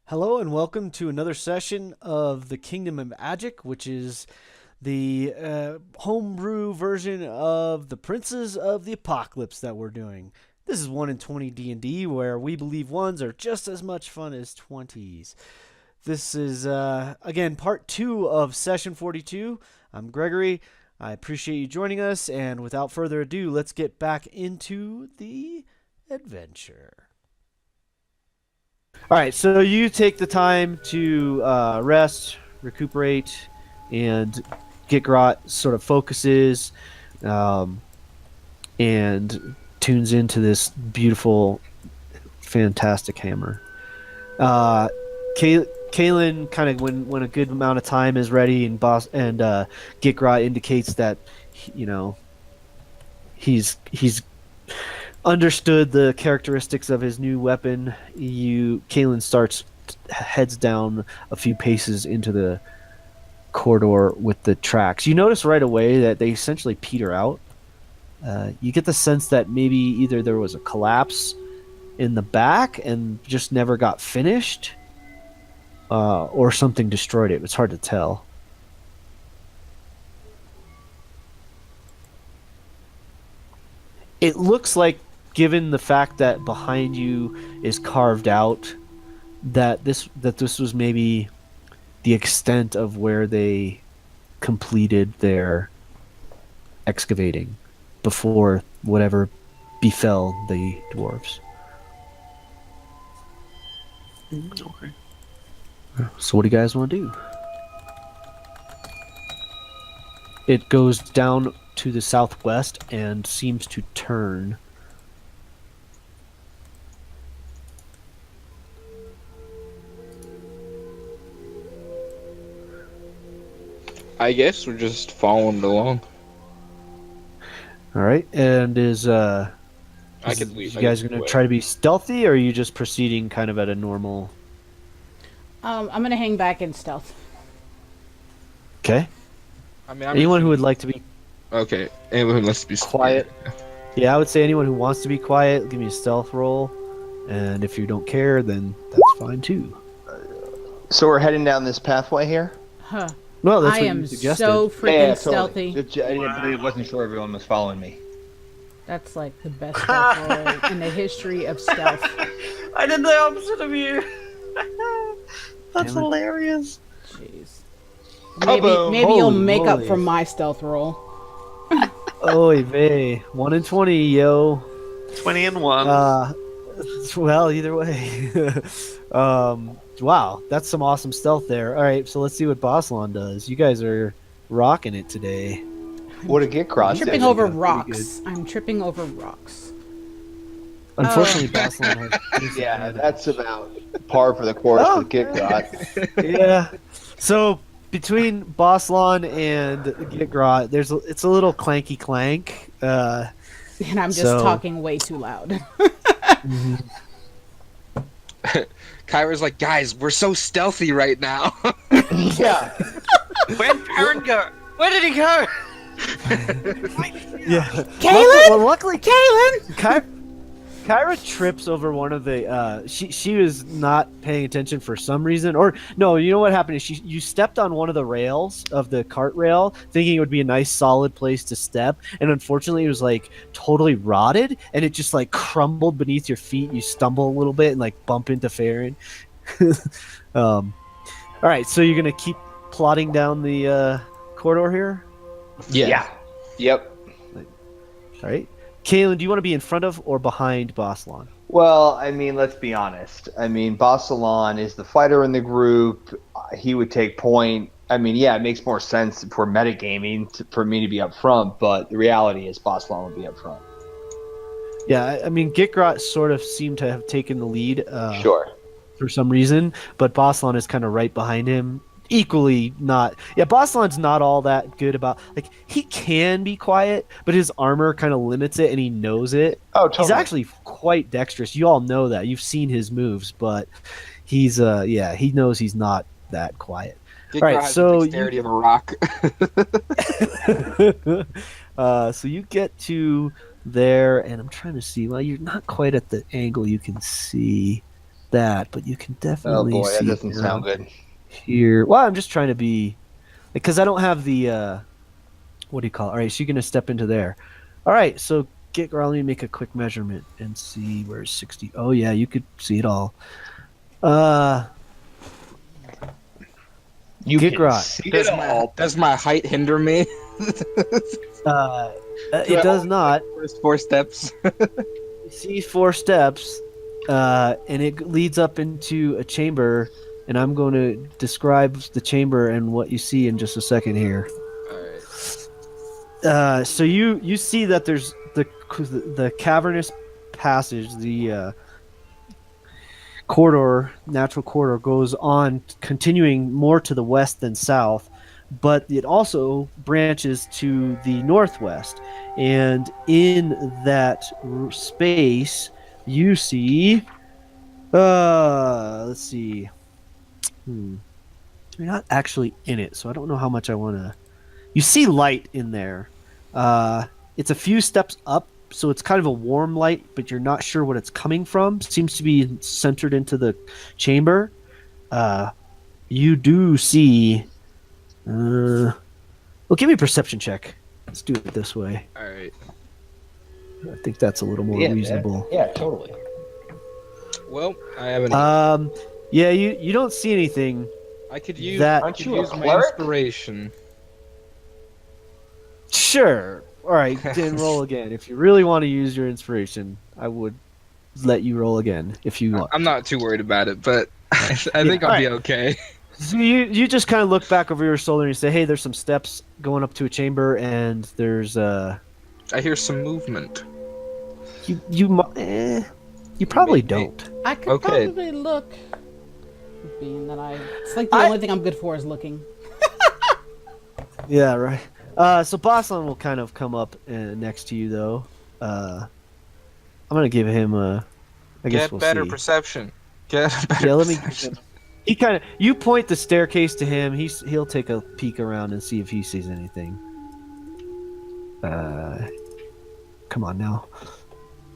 Hello and welcome to another session of the Kingdom of Agick, which is the homebrew version of the Princes of the Apocalypse that we're doing. This is 1 in 20 D&D, where we believe ones are just as much fun as 20s. This is, again, part 2 of session 42. I'm Gregory. I appreciate you joining us, and without further ado, let's get back into the adventure. All right, so you take the time to rest, recuperate, and Gitgrot sort of focuses and tunes into this beautiful, fantastic hammer. Kalen kind of when a good amount of time is ready, and Gitgrot indicates that he's understood the characteristics of his new weapon. Kalen heads down a few paces into the corridor with the tracks. You notice right away that they essentially peter out. You get the sense that maybe either there was a collapse in the back and just never got finished, or something destroyed it. It's hard to tell. It looks like, given the fact that behind you is carved out, that this was maybe the extent of where they completed their excavating before whatever befell the dwarves. Okay. So what do you guys want to do? It goes down to the southwest and seems to turn. I guess we're just following along. All right, and you guys going to try to be stealthy, or are you just proceeding kind of at a normal? I'm gonna hang back in stealth. Okay. I mean, anyone who would like to be anyone who wants to be quiet. Yeah, I would say anyone who wants to be quiet, give me a stealth roll, and if you don't care, then that's fine too. So we're heading down this pathway here? Huh. Well, that's I what am you suggested. so freaking stealthy. I wasn't sure everyone was following me. That's like the best stealth roll in the history of stealth. I did the opposite of you. That's hilarious. Jeez. Kaboom. Maybe you'll Holy make up moly. for my stealth roll. Oy vey. 1 in 20, yo. 20 and 1. Well, either way. Wow, that's some awesome stealth there. All right, so let's see what Bossalon does. You guys are rocking it today. What a get cross. Tripping over rocks. I'm tripping over rocks. Unfortunately, Bossalon has... Yeah, that's about par for the course with get cross. Yeah. So between Bossalon and Gitgrot, it's a little clanky clank. And I'm just talking way too loud. Kyra's like, guys, we're so stealthy right now. Yeah. Where'd Perrin go? Where did he go? Yeah. Kaylin? Luckily, Kaylin! Kyra trips over one of the. She was not paying attention for some reason, or no. You know what happened is you stepped on one of the rails of the cart rail, thinking it would be a nice solid place to step, and unfortunately, it was like totally rotted, and it just like crumbled beneath your feet. You stumble a little bit and like bump into Farron. All right, so you're gonna keep plodding down the corridor here. Yeah. Yep. All right. Kaylin, do you want to be in front of or behind Bossalon? Well, I mean, let's be honest. I mean, Bossalon is the fighter in the group. He would take point. I mean, yeah, it makes more sense for metagaming for me to be up front, but the reality is Bossalon would be up front. Yeah, I mean, Gitgrot sort of seemed to have taken the lead Sure. for some reason, but Bossalon is kind of right behind him. Equally not. Yeah, Bossalon's not all that good about... Like, he can be quiet, but his armor kind of limits it, and he knows it. Oh, totally. He's actually quite dexterous. You all know that. You've seen his moves, but he's... he knows he's not that quiet. All right, so the dexterity of a rock. So you get to there, and I'm trying to see. Well, you're not quite at the angle you can see that, but you can Oh definitely boy, that see doesn't down sound good. here. Well, I'm just trying to be, because I don't have the what do you call it? All right, so you're gonna step into there. All right, so get let me make a quick measurement and see where's 60. Oh yeah, you could see it all. You Get can Grot. see it all. Does my height hinder me? It does not. First 4 steps. You see 4 steps, and it leads up into a chamber. And I'm going to describe the chamber and what you see in just a second here. All right. So you see that there's the cavernous passage, the corridor, natural corridor goes on, continuing more to the west than south, but it also branches to the northwest. And in that space, you see, let's see. You're not actually in it, so I don't know how much I want to. You see light in there. It's a few steps up, so it's kind of a warm light, but you're not sure what it's coming from. Seems to be centered into the chamber. You do see. Well, give me a perception check. Let's do it this way. All right. I think that's a little more Yeah, reasonable. Yeah, totally. Well, I have an. Yeah, you don't see anything. I could use. that- I Aren't could you a use my cleric? inspiration. Sure. All right, then roll again. If you really want to use your inspiration, I would let you roll again if you want. I'm not too worried about it, but I think I'll be okay. So you just kind of look back over your shoulder and you say, "Hey, there's some steps going up to a chamber, and there's I hear some movement. you probably Maybe. don't." I could Okay. probably look. Being that it's like the only thing I'm good for is looking. Yeah, right. So Boslan will kind of come up next to you, though. I'm gonna give him a. I guess Get we'll better see. perception. Get better Yeah, let me. perception. He kind of. You point the staircase to him. He'll take a peek around and see if he sees anything. Come on now.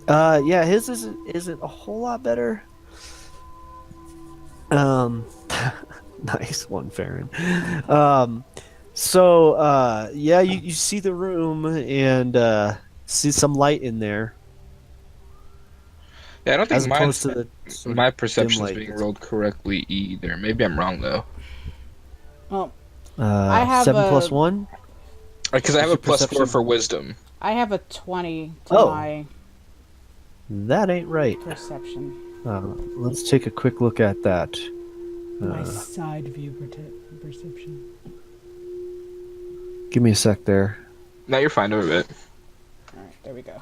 Yeah, his isn't a whole lot better. Nice one, Farron. So yeah, you see the room and see some light in there. Yeah, I don't As think opposed to the sort of my dim perception's light being that's- rolled correctly either. Maybe I'm wrong though. Well, I have 7 a- plus 1. Because I have What's a your +4 perception? for wisdom. I have a 20 to Oh. my That ain't right. perception. Let's take a quick look at that. My side view perception. Give me a sec there. No, you're fine over it. Alright, there we go.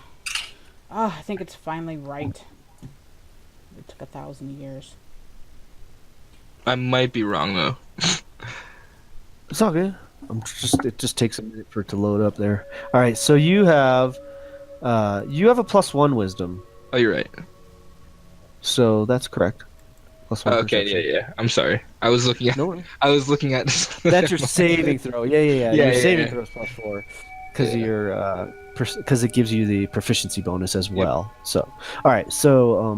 Ah, I think it's finally right. It took 1,000 years. I might be wrong though. It's all good. It just takes a minute for it to load up there. All right, so you have a +1 wisdom, Oh, you're right. so that's correct. +1 Okay, perception. yeah. I'm sorry. I was looking at. No worries. I was looking at. That's your saving throw. Yeah. Yeah, Your yeah, saving yeah. throw is +4 because Yeah. your because it gives you the proficiency bonus as well. So, all right. So all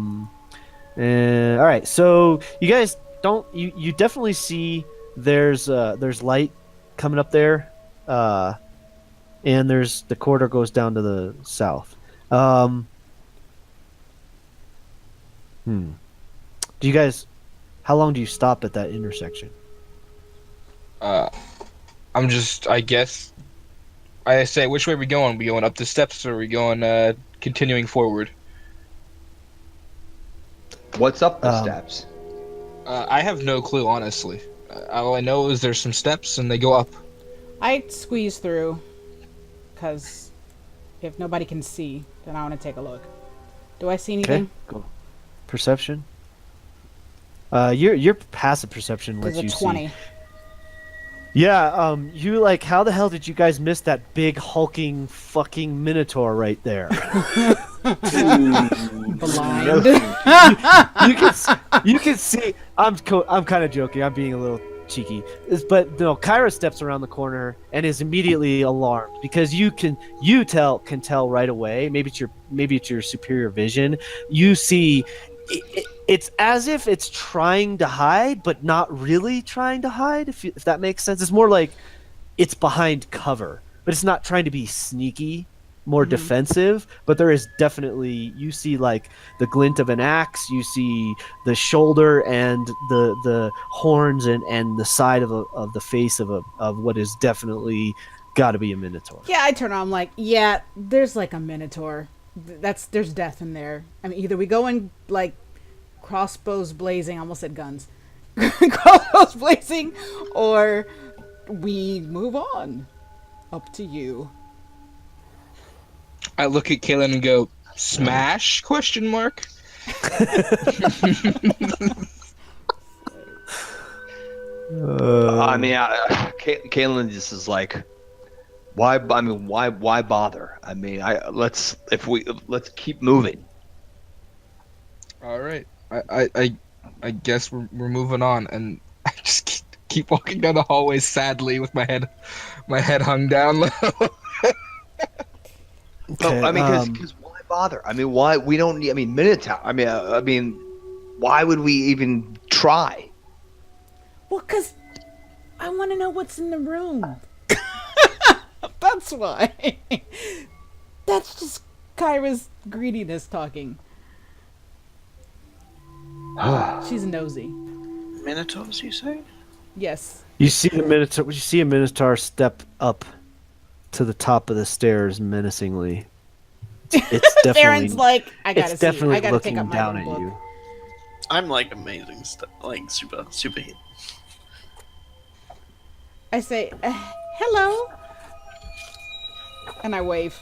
right. So you guys don't you definitely see there's light coming up there, and there's the corridor goes down to the south. Do you guys? How long do you stop at that intersection? I'm just. I guess. I say, which way are we going? Are we going up the steps, or are we going continuing forward? What's up the Um, steps? I have no clue, honestly. All I know is there's some steps and they go up. I squeeze through, because if nobody can see, then I want to take a look. Do I see anything? Cool. Perception. Your passive perception There's lets a you 20. see. Yeah. You like how the hell did you guys miss that big hulking fucking minotaur right there? Blind. you can see. I'm kind of joking. I'm being a little cheeky. But no, Kyra steps around the corner and is immediately alarmed because you can tell right away. Maybe it's your superior vision. You see it's as if it's trying to hide, but not really trying to hide. If that makes sense, it's more like it's behind cover, but it's not trying to be sneaky, more defensive. But there is definitely, you see like the glint of an axe, you see the shoulder and the horns and the side of the face of what is definitely got to be a minotaur. Yeah, I turn on. I'm like, yeah, there's like a minotaur. There's death in there. I mean, either we go in like crossbows blazing. I almost said guns. Crossbows blazing, or we move on. Up to you. I look at Kaylin and go, "Smash?" Question mark. I mean, Kaylin just is like, why? I mean, why bother? I mean, let's keep moving. All right. I guess we're moving on, and I just keep walking down the hallway sadly with my head hung down low. Okay, I mean, because why bother? I mean, why we don't need? I mean, Minotaur. I mean, why would we even try? Well, cause I want to know what's in the room. That's why. That's just Kyra's greediness talking. She's nosy. Minotaurs, you say? Yes. You see the minotaur. You see a minotaur step up to the top of the stairs menacingly. It's definitely. Farron's like, I gotta It's see. definitely I gotta looking take out my down at book. you. I'm like amazing stuff, like super hit. I say, hello, and I wave.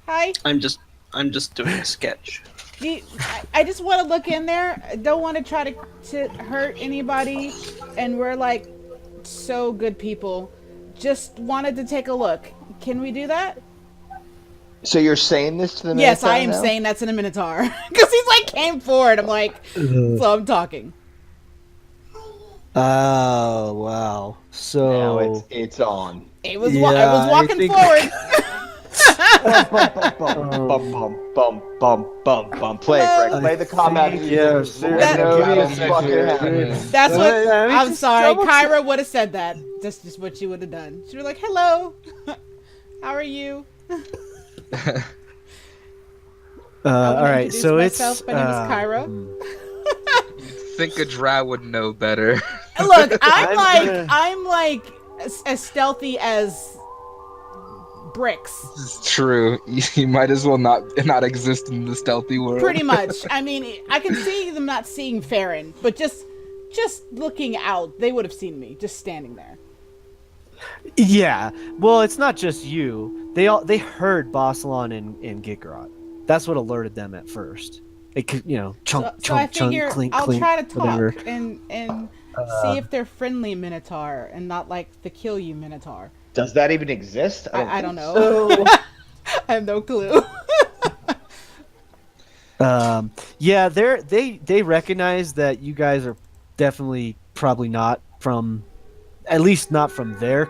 Hi. I'm just doing a sketch. I just want to look in there. I don't want to try to hurt anybody, and we're like so good people. Just wanted to take a look. Can we do that? So you're saying this to the Minotaur? Yes, I am now? saying that's in a Minotaur. Because he's like came forward. I'm like, so I'm talking. Oh wow! So Now it's on. I was Yeah, walking I think- forward. Bum. Play it, Greg. Play the combat music. Yes, That's what. I mean, I'm just sorry. double Kyra would have said that. That's just what she would have done. She'd be like, "Hello, how are you?" all right, Introduce so myself. it's. My name is Kyra. Think a drow would know better. Look, I'm I'm like as stealthy as bricks. This is true. You might as well not exist in the stealthy world. Pretty much. I mean, I can see them not seeing Farron, but just looking out, they would have seen me just standing there. Yeah, well, it's not just you. They heard Bossalon and Gigrot. That's what alerted them at first. It could, chunk, So I chunk, chunk, figure clink, I'll clink, try to talk whatever. and see if they're friendly Minotaur and not like the kill you Minotaur. Does that even exist? I don't think know. so. I have no clue. Yeah, they recognize that you guys are definitely probably not from, at least not from their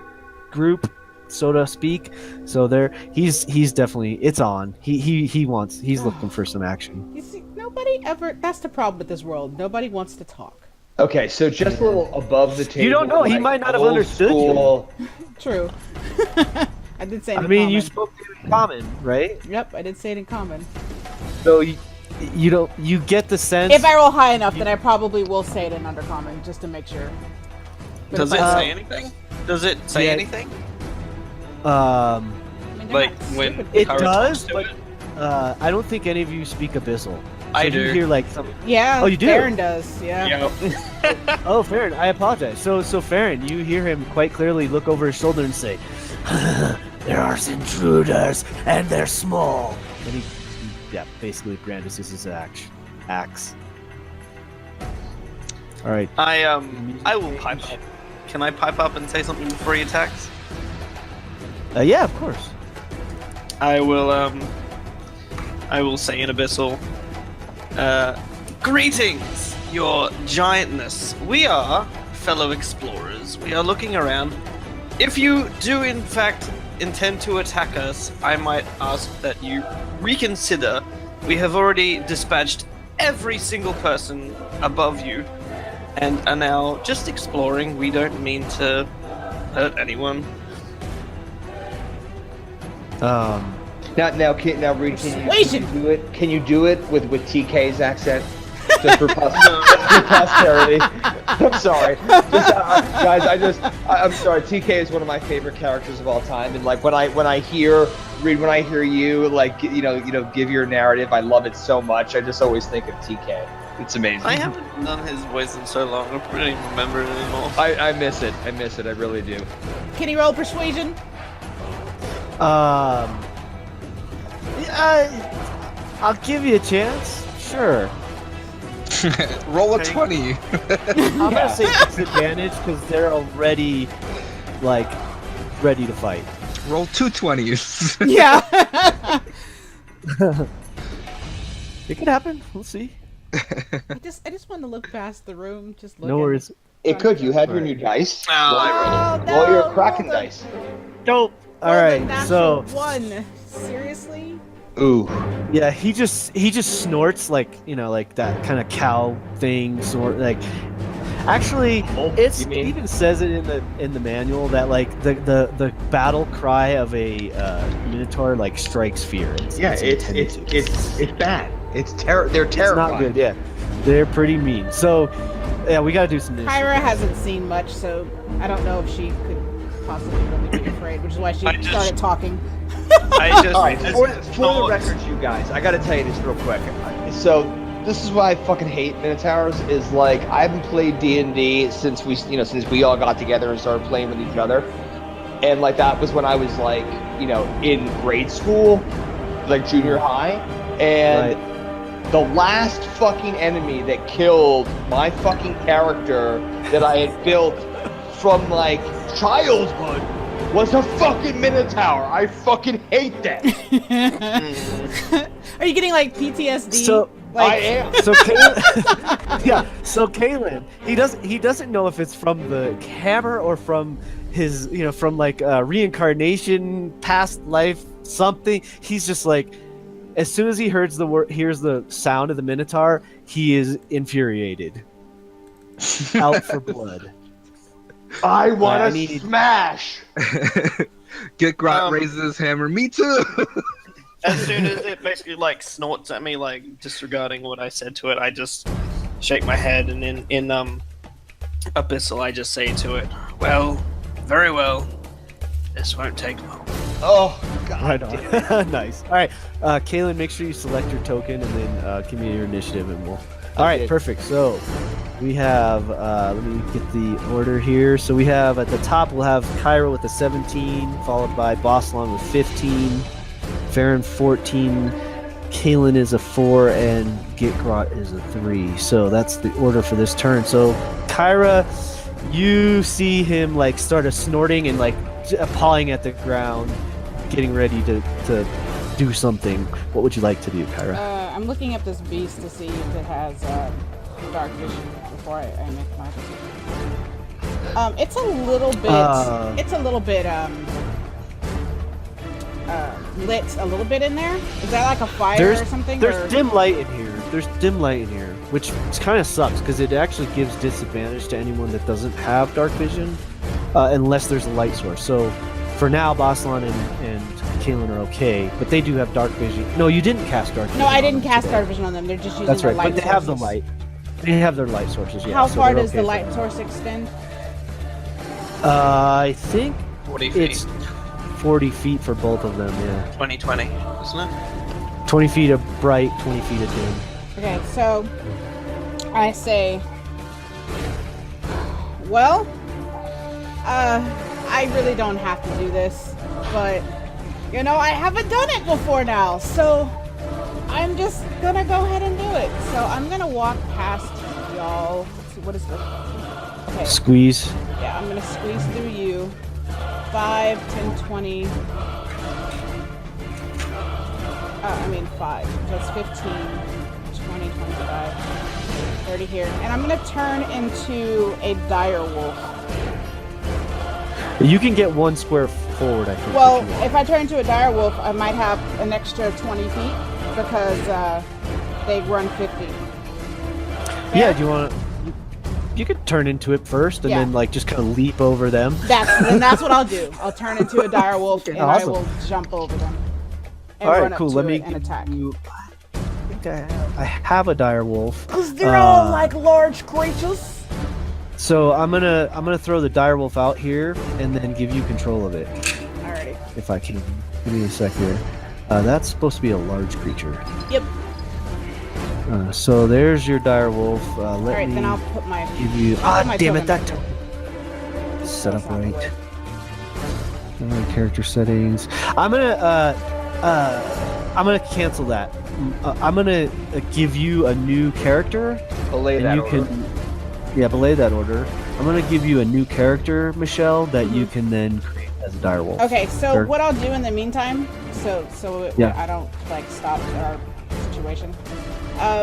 group, so to speak. So he's definitely, it's on. He's looking for some action. You see, nobody ever. That's the problem with this world. Nobody wants to talk. Okay, so just a little above the table. You don't know, he like might not have old understood you. school- True. I did say it I in mean, common. you spoke in common, right? Yep, I did say it in common. So you get the sense. If I roll high enough, then I probably will say it in undercommon just to make sure. But Does if it I- say anything? Does it say yeah. anything? I mean, they're Like not when stupid It Kyra does, talks to but it? I don't think any of you speak Abyssal. So I if do. You hear like some. Yeah. Oh, you do? Farron does. Yeah. Oh, Farron, I apologize. So Farron, you hear him quite clearly look over his shoulder and say, "There are intruders, and they're small." And he basically brandishes his axe. All right. I will pipe up. Can I pipe up and say something before he attacks? Yeah, of course. I will say in Abyssal, greetings, your giantness. We are fellow explorers. We are looking around. If you do in fact intend to attack us, I might ask that you reconsider We have already dispatched every single person above you, and are now just exploring. We don't mean to hurt anyone. Now, Reed, can Persuasion! you do it? Can you do it with TK's accent? Just for posterity. I'm sorry, guys. I'm sorry. TK is one of my favorite characters of all time, and like when I hear Reed, when I hear you, like you know, give your narrative, I love it so much. I just always think of TK. It's amazing. I haven't done his voice in so long. I don't even remember it anymore. I miss it. I really do. Can he roll persuasion? I'll give you a chance. Sure. Roll a 20. I'm gonna say disadvantage because they're already like ready to fight. Roll 2 20s. Yeah. It could happen. We'll see. I just want to look past the room. Just look. No worries. It could. You have your new dice. I Oh, Roll your no, Kraken roll the- dice. Dope. All roll the right. natural So one. Seriously? Ooh. yeah, he just snorts like like that kind of cow thing. Snort like. Actually, it you mean? even says it in the manual that like the battle cry of a minotaur like strikes fear. Yeah, it's bad. They're It's terrifying. not good. Yeah, they're pretty mean. So yeah, we gotta do some. Kyra hasn't seen much, so I don't know if she could possibly really be afraid, which is why she I just- started talking. I just, All right, just for the thought- record, you guys, I gotta tell you this real quick. So this is why I fucking hate Minotaurs. Is like I haven't played D&D since we all got together and started playing with each other, and like that was when I was like in grade school, like junior high, and the last fucking enemy that killed my fucking character that I had built from like childhood was a fucking Minotaur. I fucking hate that. Are you getting like PTSD? So like, I am. So Kalen, yeah. So Kalen, he doesn't know if it's from the hammer or from his from like reincarnation, past life, something. He's just like, as soon as he hears the sound of the Minotaur, he is infuriated, out for blood. I want I to need- smash. Get Grot raises his hammer. Me too. As soon as it basically like snorts at me, like disregarding what I said to it, I just shake my head, and in Abyssal, I just say to it, "Well, very well. This won't take long." Oh God. Right on. Nice. All right, Kalen, make sure you select your token and then give me your initiative, and we'll. All right, did. perfect. So we have. Let me get the order here. So we have at the top, we'll have Kyra with a 17, followed by Bossalon with 15, Farron 14, Kalen is a 4, and Gitgrot is a 3. So that's the order for this turn. So Kyra, you see him like start a snorting and like pawing at the ground, getting ready to do something. What would you like to do, Kyra? I'm looking at this beast to see if it has dark vision before I make my decision. It's a little bit. Lit a little bit in there. Is that like a fire or something? There's dim light in here. There's dim light in here, which kind of sucks because it actually gives disadvantage to anyone that doesn't have dark vision, unless there's a light source. So for now, Bossalon and Kalen are okay, but they do have dark vision. No, you didn't cast dark vision. No, I on didn't them cast today. dark vision on them. They're just using That's their right, light but they have the sources. light. They have their light sources. Yeah. How so far they're does the okay light for source extend? I think 40 feet. it's 40 feet for both of them. Yeah. 2020, isn't it? 20 feet of bright, 20 feet of dim. Okay, so I say, well, I really don't have to do this, but I haven't done it before now, so I'm just gonna go ahead and do it. So I'm gonna walk past y'all. Let's see, what is this? Okay, Squeeze. yeah, I'm gonna squeeze through you. 5, 10, 20. 5. That's 15, 20, 25, 30 here. And I'm gonna turn into a dire wolf. You can get 1 square forward, I think. Well, if you want. if I turn into a dire wolf, I might have an extra 20 feet, but because they run 50. Yeah, do you want to... You could turn into it first and Yeah. then like just kind of leap over them. That's what I'll do. I'll turn into a dire wolf and awesome. I will jump over them. And All right, run up cool. to Let me it and attack. I think I have a dire wolf. Because they're all like large creatures. So I'm gonna throw the dire wolf out here and then give you control of it Alrighty. if I can. Give me a sec here. That's supposed to be a large creature. Yep. So there's your dire wolf. Let Alright, me then I'll put my. give you. I'll put Ah, my damn it! token That back set up That's not right. right. Character settings. I'm gonna cancel that. I'm gonna give you a new character. Belay And that you order. can, yeah, belay that order. I'm gonna give you a new character, Michelle, that you Mm-hmm. can then create as a dire wolf. Okay, so Sure. what I'll do in the meantime, so Yeah. I don't like stop our situation.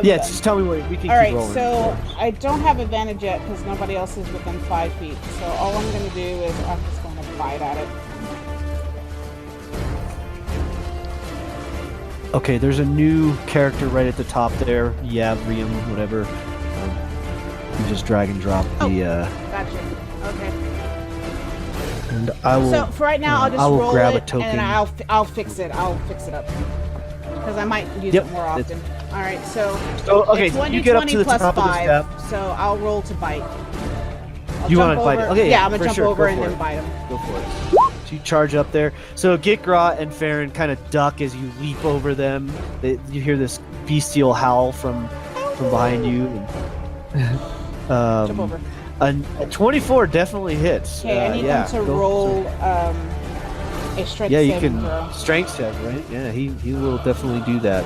Yeah, just tell me what we can All keep right, rolling. so I don't have advantage yet because nobody else is within 5 feet. So all I'm going to do is I'm just going to bite at it. Okay, there's a new character right at the top there. Yavrium, whatever. You just drag and drop the. Gotcha. Okay. And I will. So for right now, I'll just I will roll grab it a token. and I'll fix it. I'll fix it up because I might use Yep, it more often. All right, so So okay, it's you get up 1d20 to the plus top of the 5, step. so I'll roll to bite. I'll You jump want to bite it? over- Okay, yeah, I'm gonna for jump sure. over Go and for then it. bite him. Go for it. So you charge up there. So Gitgra and Farron kind of duck as you leap over them. You hear this bestial howl from behind you. And, Jump over. A 24 definitely hits. Okay, I need yeah, him to go- roll a strength Yeah, you saving can throw. strength check, right? Yeah, he will definitely do that.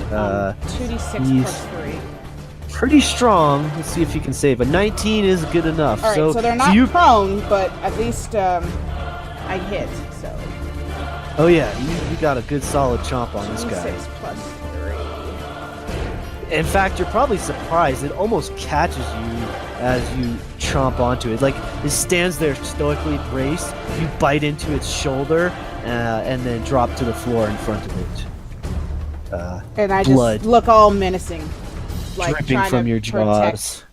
2d6 he's- plus 3. Pretty strong. Let's see if he can save. A 19 is good enough. All right, so they're not prone, but at least I hit. So Oh yeah, you got a good solid chomp on this guy. 2d6 plus 3. In fact, you're probably surprised. It almost catches you as you chomp onto it. Like, it stands there stoically braced. You bite into its shoulder and then drop to the floor in front of it. And I blood just look all menacing, like dripping trying from to your protect jaws.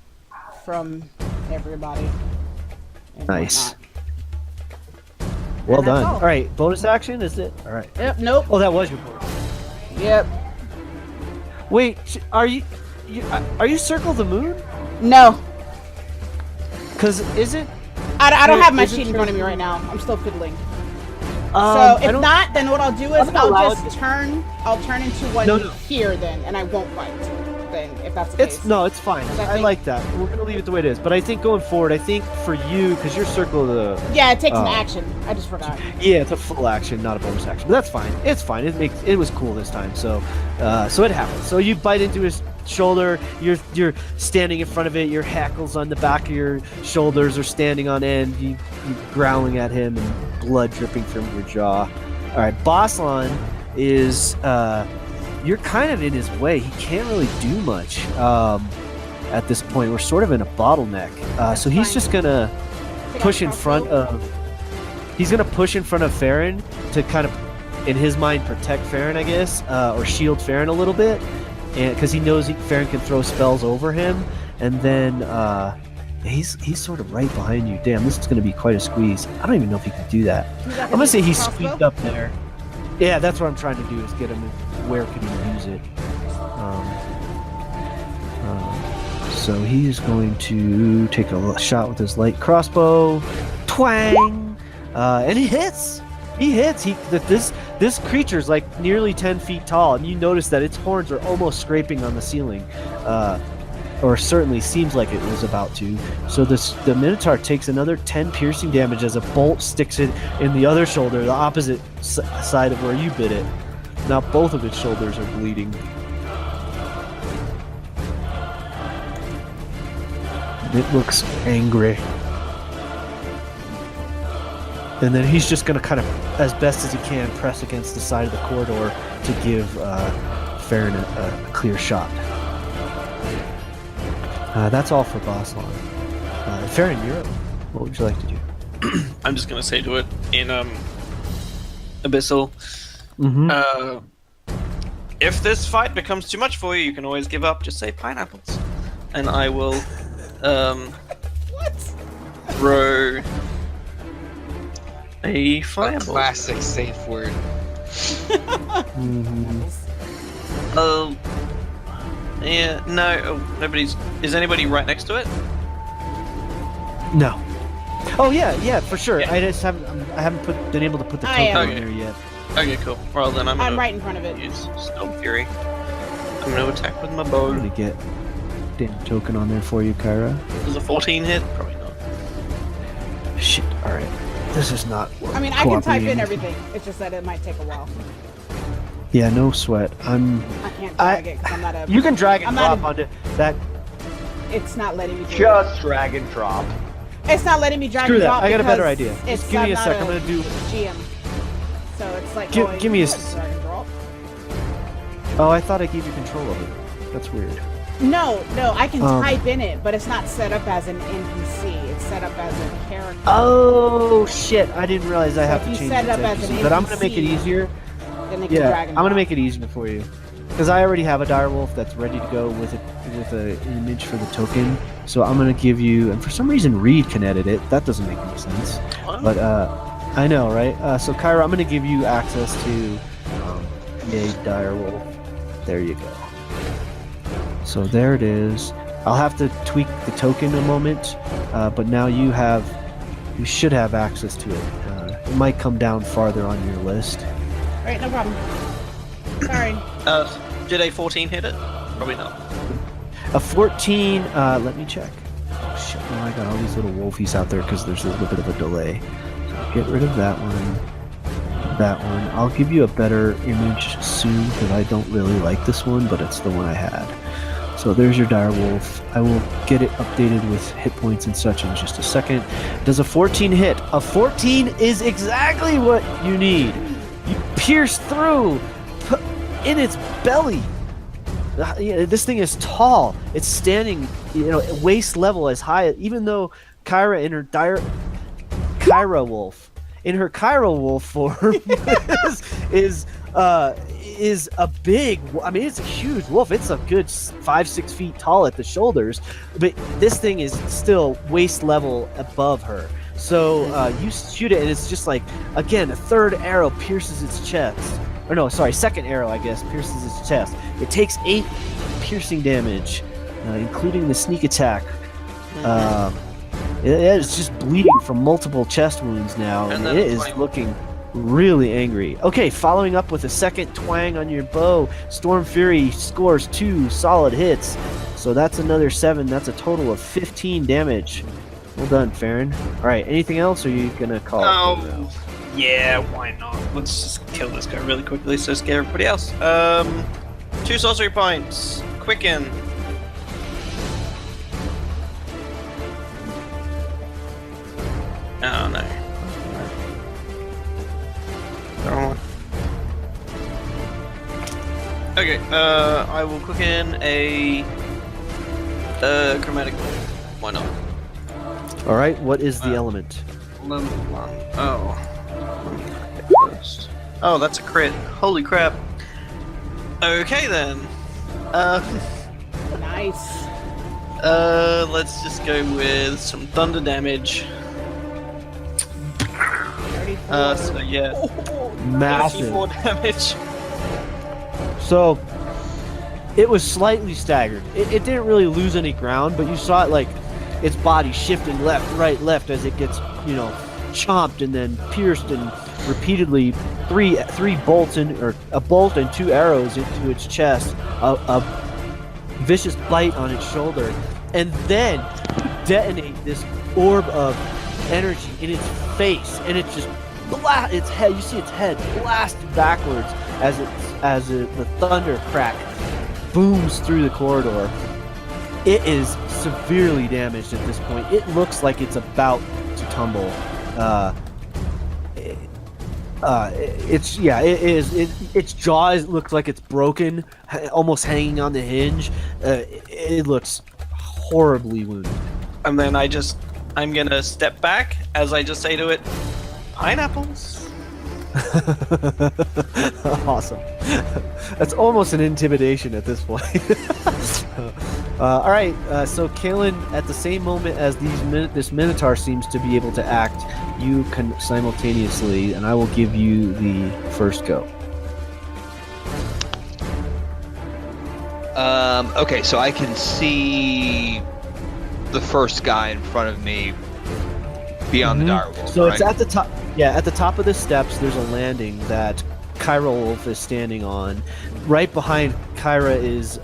from everybody. and Nice. whatnot. Well And that's done. all. All right, bonus action, is it? All right. Yep. Nope. Oh, that was your bonus. Yep. Wait, are you Circle the Moon? No. Because isn't I don't have my Is it sheet in front of me right now. I'm still fiddling. So I if don't- not, then what I'll do is I'm not allowed I'll turn into one No, no. here then, and I won't bite. Then if that's the case. It's fine. I I think- like that. We're gonna leave it the way it is. But I think going forward, I think for you, because you're Circle the Yeah, it takes an Oh. action. I just forgot. yeah, it's a full action, not a bonus action. But that's fine. It's fine. It was cool this time. So it happens. So you bite into his shoulder. You're standing in front of it. Your hackles on the back of your shoulders are standing on end. You growling at him and blood dripping from your jaw. All right, Boslan is you're kind of in his way. He can't really do much at this point. We're sort of in a bottleneck. So he's fine. just gonna Take push out in front crossbow. of. He's gonna push in front of Farron to kind of, in his mind, protect Farron, I guess, or shield Farron a little bit, and because he knows Farron can throw spells over him, and then he's sort of right behind you. Damn, this is gonna be quite a squeeze. I don't even know if he can do that. You got I'm gonna his say he's crossbow? squeezed up there. Yeah, that's what I'm trying to do is get him. Where can he use it? So he's going to take a shot with his light crossbow. Twang! And he hits. He hits. This creature's like nearly 10 feet tall, and you notice that its horns are almost scraping on the ceiling, or certainly seems like it was about to. So the Minotaur takes another 10 piercing damage as a bolt sticks it in the other shoulder, the opposite side of where you bit it. Now both of its shoulders are bleeding. It looks angry. And then he's just going to kind of, as best as he can, press against the side of the corridor to give Farron a clear shot. That's all for Boslan. Farron, you're up. What would you like to do? I'm just gonna say to it in Abyssal. Mm-hmm. if this fight becomes too much for you, you can always give up. Just say pineapples, and I will throw a A fireball. classic safe word. Oh, yeah, no, nobody's. Is anybody right next to it? No. Oh yeah, for sure. Yeah. I just haven't. I haven't been able to put the I token am. in there yet. Okay, cool. Well, then I'm I'm right in front of it. use Storm Fury. I'm gonna attack with my bow. I'm gonna get damn token on there for you, Kyra. Does a 14 hit? Probably not. Shit. All right. This is not. I mean, I can type in cooperating. everything. It's just that it might take a while. Yeah, no sweat. I can't drag it because I'm not a. You can drag and I'm not drop onto that. It's not letting me do it. Just drag and drop. It's not letting me drag Screw and that. drop. I got a better because idea. It's, Just give me a not sec. I'm gonna do. GM. So it's like Give- going, give me a "Yeah, s- drag and drop." Oh, I thought I gave you control of it. That's weird. No, I can Um, type in it, but it's not set up as an NPC. It's set up as a character. Oh shit! I didn't realize I have if to you change set it it to up as an NPC, but I'm gonna make it NPC, easier. Then they can Yeah, drag and I'm gonna drop. make it easier for you because I already have a direwolf that's ready to go with an image for the token. So I'm gonna give you, and for some reason Reed can edit it. That doesn't make any sense. What? But I know, right? So Kyra, I'm gonna give you access to a direwolf. There you go. So there it is. I'll have to tweak the token a moment, but now you should have access to it. It might come down farther on your list. Alright, no problem. Sorry. Did a 14 hit it? Probably not. A 14, let me check. Oh shit, no, I got all these little wolfies out there because there's a little bit of a delay. So get rid of that one. That one. I'll give you a better image soon because I don't really like this one, but it's the one I had. So there's your direwolf. I will get it updated with hit points and such in just a second. Does a 14 hit? A 14 is exactly what you need. You pierce through in its belly. This thing is tall. It's standing, waist level as high. Even though Kyra in her Kyra wolf, in her Kyra wolf form, is a big. I mean, it's a huge wolf. It's a good 5-6 feet tall at the shoulders, but this thing is still waist level above her. So you shoot it, and it's just like, again, a third arrow pierces its chest. Or no, sorry, second arrow, I guess, pierces its chest. It takes 8 piercing damage, including the sneak attack. It's just bleeding from multiple chest wounds now, and And then it it's is like- looking really angry. Okay, following up with a second twang on your bow, Storm Fury scores 2 solid hits. So that's another 7. That's a total of 15 damage. Well done, Farron. All right, anything else, or are you gonna call it? Oh, yeah, why not? Let's just kill this guy really quickly so scare everybody else. 2 sorcery points. Quicken. Oh no. Wrong one. Okay, I will quicken a chromatic. Why not? All right, what is the element? Level 1. Oh. Let me click it first. Oh, that's a crit. Holy crap. Okay then. Nice. Let's just go with some thunder damage. 34. So yeah, Massive. 34 damage. So it was slightly staggered. It didn't really lose any ground, but you saw it like its body shifting left, right, left as it gets, chomped and then pierced and repeatedly three bolts or a bolt and 2 arrows into its chest, a vicious bite on its shoulder, and then detonate this orb of energy in its face, and it just its head. You see its head blasted backwards as the thunder crack booms through the corridor. It is severely damaged at this point. It looks like it's about to tumble. Its jaws look like it's broken, almost hanging on the hinge. It looks horribly wounded. And then I'm gonna step back as I just say to it, pineapples. Awesome. That's almost an intimidation at this point. All right, so Kalen, at the same moment as this Minotaur seems to be able to act, you can simultaneously, and I will give you the first go. Okay, so I can see the first guy in front of me beyond the direwolf. So right? it's at the top. Yeah, at the top of the steps, there's a landing that Kyra Wolf is standing on. Right behind Kyra is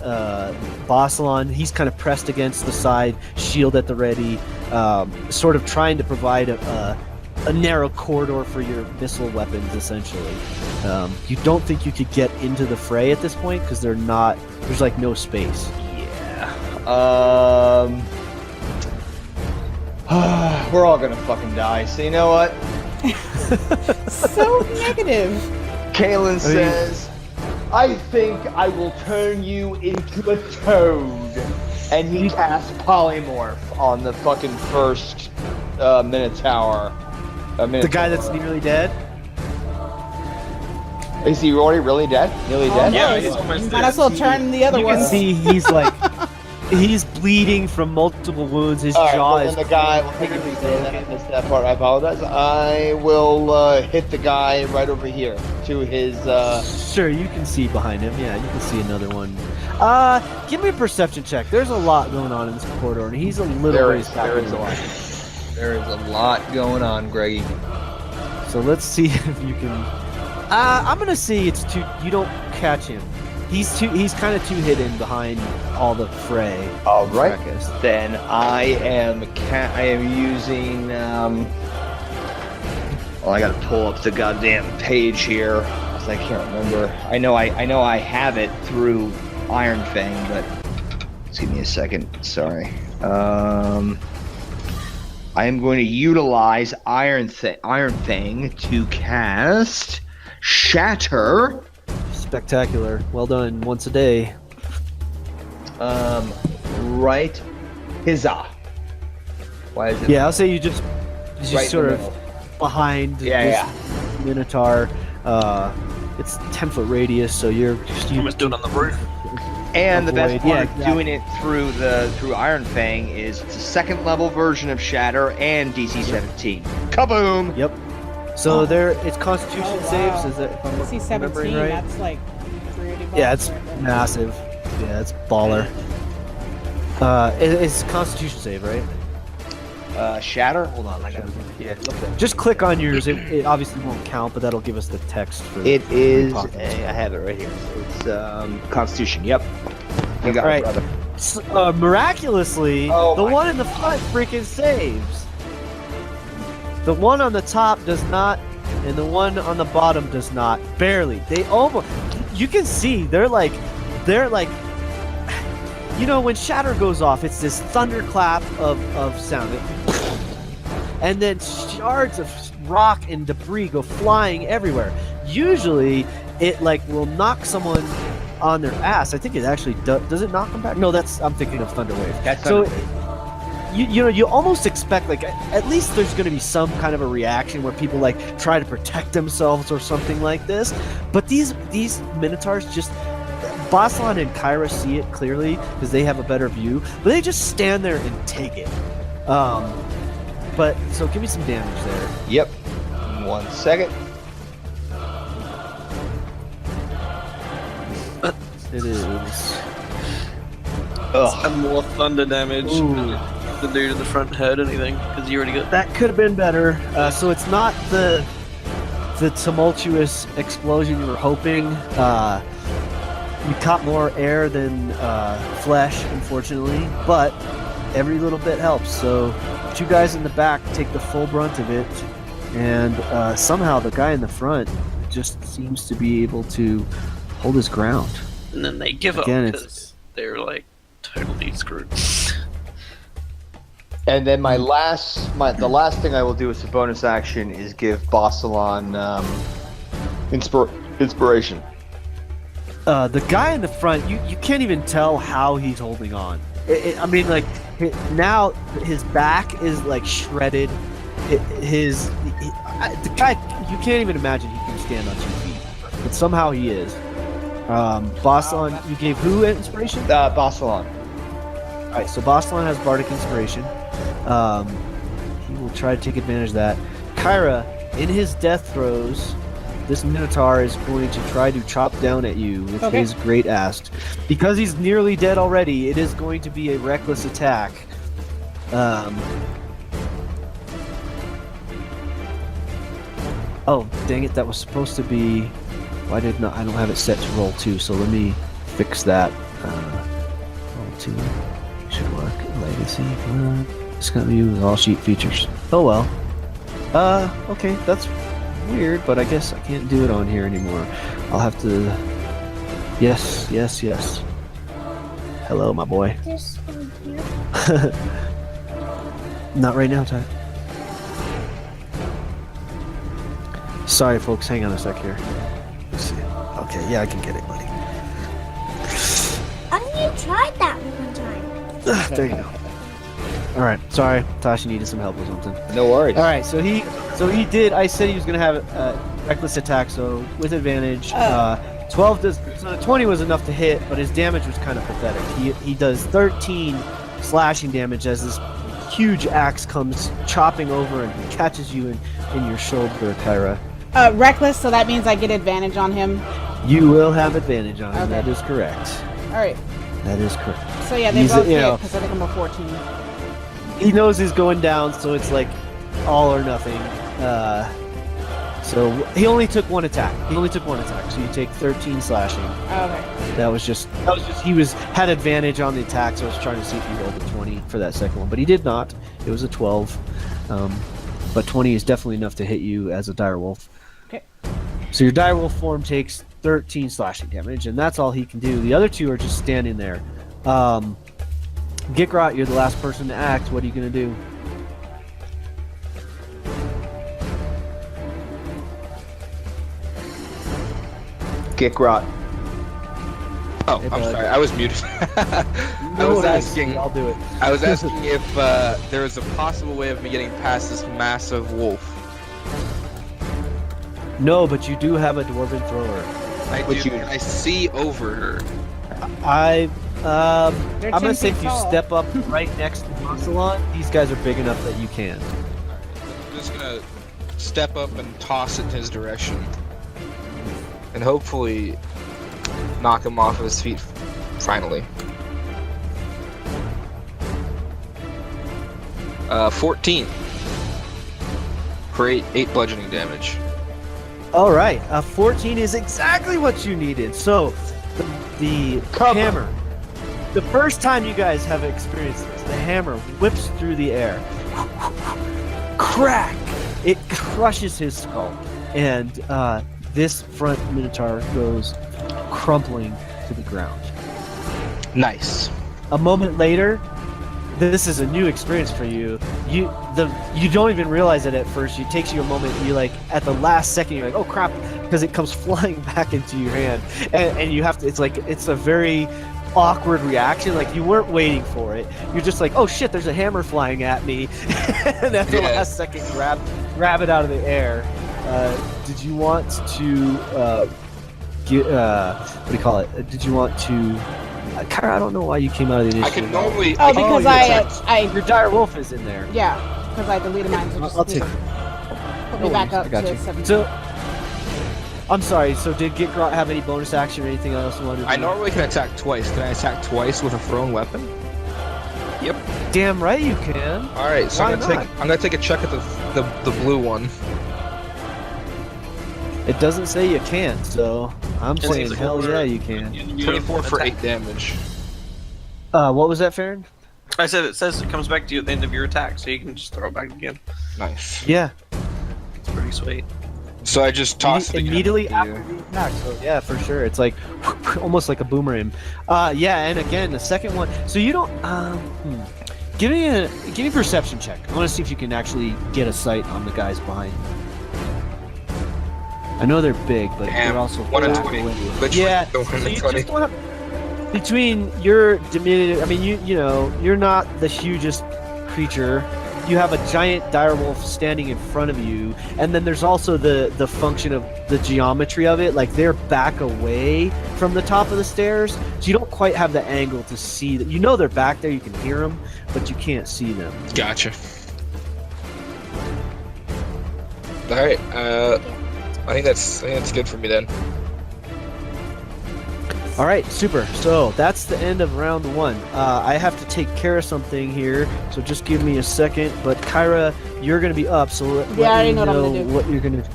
Bossalon. He's kind of pressed against the side, shield at the ready, sort of trying to provide a narrow corridor for your missile weapons, essentially. You don't think you could get into the fray at this point because there's like no space. Yeah. We're all gonna fucking die. So you know what? So negative. Kalen says, I think I will turn you into a toad. And he casts polymorph on the fucking first Minotaur. The guy that's nearly dead? Is he already really dead? Nearly dead? Yeah, Almost. he's almost You dead. might as well turn the other You one. can see he's like, he's bleeding from multiple wounds. His Alright, jaw well, is. then the guy, well, thank you for saying that. I missed that part. I apologize. I will hit the guy right over here to his. Sure, you can see behind him. Yeah, you can see another one. Give me a perception check. There's a lot going on in this corridor, and he's a little There ways is back a in the lot. line. There is a lot going on, Greggy. So let's see if you can. I'm gonna say it's too. You don't catch him. He's kind of too hidden behind all the fray. All right. Fracas. Then I am using. Well, I gotta pull up the goddamn page here, 'cause I can't remember. I know I have it through Iron Fang, but just give me a second. Sorry. I am going to utilize Iron Fang to cast Shatter. Spectacular. Well done. Once a day. Right. Huzzah. Why is it? Yeah, I'll say you just Right in sort the of middle. behind Yeah, this Minotaur. It's 10-foot radius, so you're just You must do it on the roof. And the best Avoid- yeah, part of doing it through Iron Fang is it's a second level version of Shatter and DC 17. Kaboom! Yep. So it's Constitution Oh, wow. saves. Is it? If I'm See remembering 17. right? That's like pretty. Yeah, it's massive. Yeah, it's baller. It's Constitution save, right? Shatter? Hold on, I gotta. Yeah, Just click on yours. It obviously won't count, but that'll give us the text for. it is. Pocket. I have it right here. It's Constitution. Yep. You got Right. it, brother. Miraculously, Oh the my one in the front freaking saves. The one on the top does not, and the one on the bottom does not. Barely. They almost. You can see they're like, you know, when Shatter goes off, it's this thunderclap of sound, and then shards of rock and debris go flying everywhere. Usually, it like will knock someone on their ass. I think it actually does it knock them back? No, I'm thinking of Thunderwave. That's So Thunderwave. you know, you almost expect like at least there's going to be some kind of a reaction where people like try to protect themselves or something like this. But these Minotaurs just Bossalon and Kyra see it clearly because they have a better view, but they just stand there and take it. But so give me some damage there. Yep. 1 second. It is. Ugh. And more thunder damage. Ooh. The dude in the front head, anything? Because you already got. That could have been better. So it's not the tumultuous explosion you were hoping. You caught more air than flesh, unfortunately, but every little bit helps. So two guys in the back take the full brunt of it, and somehow the guy in the front just seems to be able to hold his ground. And then they give Again, up it's- because they're like totally screwed. And then the last thing I will do as a bonus action is give Bossalon inspiration. The guy in the front, you can't even tell how he's holding on. I mean, like now his back is like shredded. the guy, you can't even imagine he can stand on 2 feet, but somehow he is. Bossalon, you gave who inspiration? Bossalon. All right, so Bossalon has bardic inspiration. He will try to take advantage of that. Kyra, in his death throes, this Minotaur is going to try to chop down at you with his great axe. Because he's nearly dead already, it is going to be a reckless attack. Oh, dang it, that was supposed to be... Why did not... I don't have it set to roll 2, so let me fix that. Roll 2 should work. Legacy. It's gonna be with all sheet features. Oh well. Okay, that's weird, but I guess I can't do it on here anymore. I'll have to... Yes. Hello, my boy. This one here. Not right now, Ty. Sorry, folks. Hang on a sec here. Let's see. Okay, yeah, I can get it, buddy. I think you tried that one time. There you go. All right. Sorry, Tasha needed some help with something. No worries. All right, so he did. I said he was gonna have a reckless attack, so with advantage. 12 does. So the 20 was enough to hit, but his damage was kind of pathetic. He does 13 slashing damage as this huge axe comes chopping over and catches you in your shoulder, Kyra. Reckless, so that means I get advantage on him. You will have advantage on him. Okay. That is correct. All right. That is correct. So yeah, they He's, both you hit know, because I think I'm a 14. He knows he's going down, so it's like all or nothing. So he only took one attack. So you take 13 slashing. Okay. That was just he had advantage on the attack, so I was trying to see if he rolled a 20 for that second one, but he did not. It was a 12. But 20 is definitely enough to hit you as a direwolf. Okay. So your direwolf form takes 13 slashing damage, and that's all he can do. The other two are just standing there. Gikrot, you're the last person to act. What are you gonna do? Gikrot. Oh, Hey, I'm bud. sorry. I was muted. I was asking. I'll do it. I was asking if there was a possible way of me getting past this massive wolf. No, but you do have a dwarven thrower. I see over her. I'm They're gonna 10 say feet if you tall. step up right next to Monsalon, these guys are big enough that you can. I'm just gonna step up and toss it in his direction, and hopefully knock him off of his feet. Finally. 14 for 8 bludgeoning damage. All right, 14 is exactly what you needed. So, the hammer. The first time you guys have experienced this, the hammer whips through the air. Crack! It crushes his skull, and this front minotaur goes crumpling to the ground. Nice. A moment later, this is a new experience for you. You don't even realize it at first. It takes you a moment. You like at the last second, you're like, oh crap, because it comes flying back into your hand, and you have to. It's a very awkward reaction. Like you weren't waiting for it. You're just like, oh shit, there's a hammer flying at me, and at the last second, grab it out of the air. Did you want to get what do you call it? Did you want to? Kyra, I don't know why you came out of the I initiative. can normally. Oh, because your dire wolf is in there. yeah, because I deleted mine. So just I'll take. put No me back worries, up I got to you. 17. So, I'm sorry. So, did Gikrot have any bonus action or anything else you wanted to do? I normally can attack twice. Can I attack twice with a thrown weapon? Yep. Damn right you can. All right. So Why I'm gonna take a check at the blue one. It doesn't say you can't, so I'm It saying seems hell like yeah you can. 24 for attack. 8 damage. What was that, Farron? I said it says it comes back to you at the end of your attack, so you can just throw it back again. Nice. Yeah. It's pretty sweet. So I just toss it again. Immediately Yeah. after the attack. So yeah, for sure. It's like almost like a boomerang. Yeah, and again the second one. So you don't. Give me a perception check. I want to see if you can actually get a sight on the guys behind you. I know they're big, but Damn, they're also 1 in back 20. away. Literally Yeah. the 1 So in you 20. just want between your diminutive. I mean, you know, you're not the hugest creature. you have a giant direwolf standing in front of you, and then there's also the function of the geometry of it. Like they're back away from the top of the stairs, so you don't quite have the angle to see that. You know they're back there, you can hear them, but you can't see them. Gotcha. All right. I think that's good for me then. All right, super. So that's the end of round 1. I have to take care of something here, so just give me a second. But Kyra, you're gonna be up, so let I already me know what I'm know gonna do. what you're gonna do.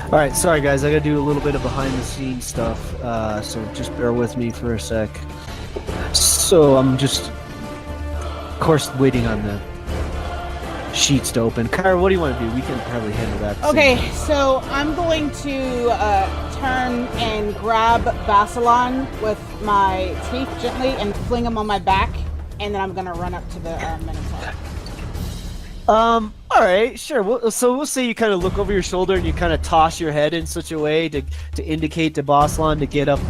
All right, sorry guys, I gotta do a little bit of behind-the-scenes stuff, so just bear with me for a sec. So I'm just, of course, waiting on the sheets to open. Kyra, what do you want to do? We can probably handle that. at the same Okay, time. so I'm going to turn and grab Basilon with my teeth gently and fling him on my back, and then I'm gonna run up to the Minotaur. All right, sure. So we'll say you kind of look over your shoulder and you kind of toss your head in such a way to indicate to Boslan to get up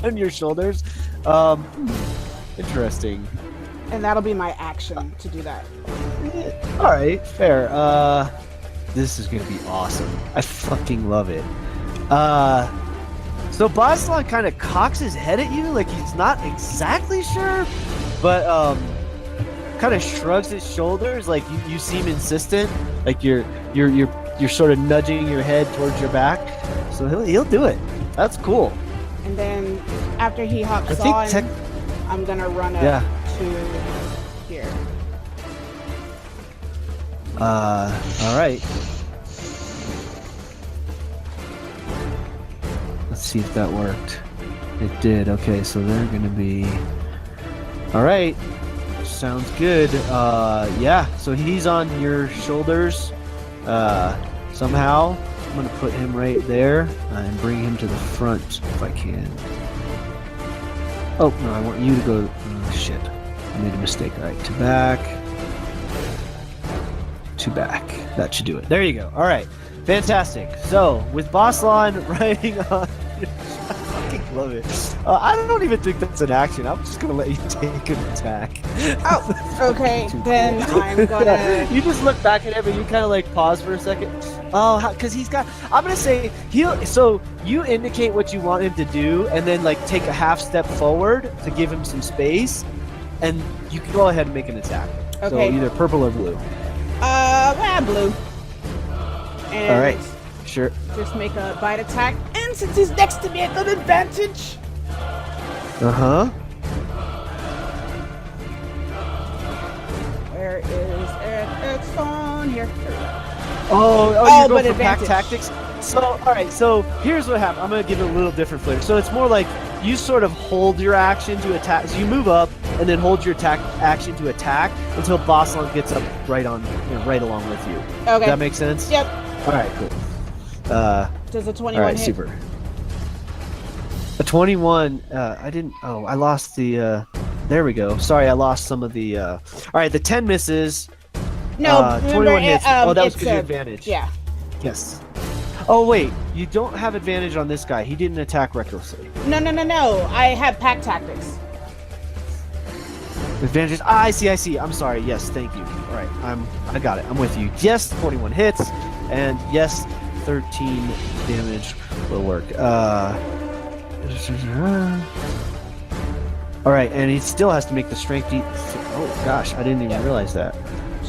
on your shoulders. Interesting. And that'll be my action to do that. All right, fair. This is gonna be awesome. I fucking love it. So Boslan kind of cocks his head at you, like he's not exactly sure, but kind of shrugs his shoulders, like you seem insistent, like you're sort of nudging your head towards your back. So he'll do it. That's cool. And then after he hops I think on, I'm gonna run up to here. All right. Let's see if that worked. It did. Okay, so they're gonna be. All right. Sounds good. Yeah. So he's on your shoulders. Somehow, I'm gonna put him right there and bring him to the front if I can. Oh no, I want you to go. Oh, shit. I made a mistake. All right, to back. To back. That should do it. There you go. All right. Fantastic. So, with Boslan riding on... I fucking love it. I don't even think that's an action. I'm just going to let you take an attack. Oh, okay. Too Then cool. I'm gonna. You just look back at him and you kind of like pause for a second. Oh, because he's got... I'm going to say, so you indicate what you want him to do and then like take a half step forward to give him some space. And you can go ahead and make an attack. Okay. So either purple or blue. Blue. And All right. Sure. just make a bite attack. And since he's next to me, I got advantage. Uh-huh. Where is it? It's on here. There we go. Oh, Oh, you go but for pack advantage. tactics? So, alright, so here's what happened. I'm going to give it a little different flavor. So it's more like you sort of hold your action to attack. So you move up and then hold your action to attack until Boslan gets up right along with you. Okay. Does that make sense? Yep. Alright, cool. Does a 21 Alright, hit? super. A 21, I lost the, there we go. Sorry, I lost some of the, alright, the 10 misses. No, remember, 21 hits. Oh, that was it's because you a- advantage. Yeah. Yes. Oh wait, you don't have advantage on this guy. He didn't attack recklessly. No. I have pack tactics. Advantage. Ah, I see. I'm sorry. Yes, thank you. All right, I got it. I'm with you. Yes, 41 hits, and yes, 13 damage will work. All right, and he still has to make the strength. Oh gosh, I didn't even realize that.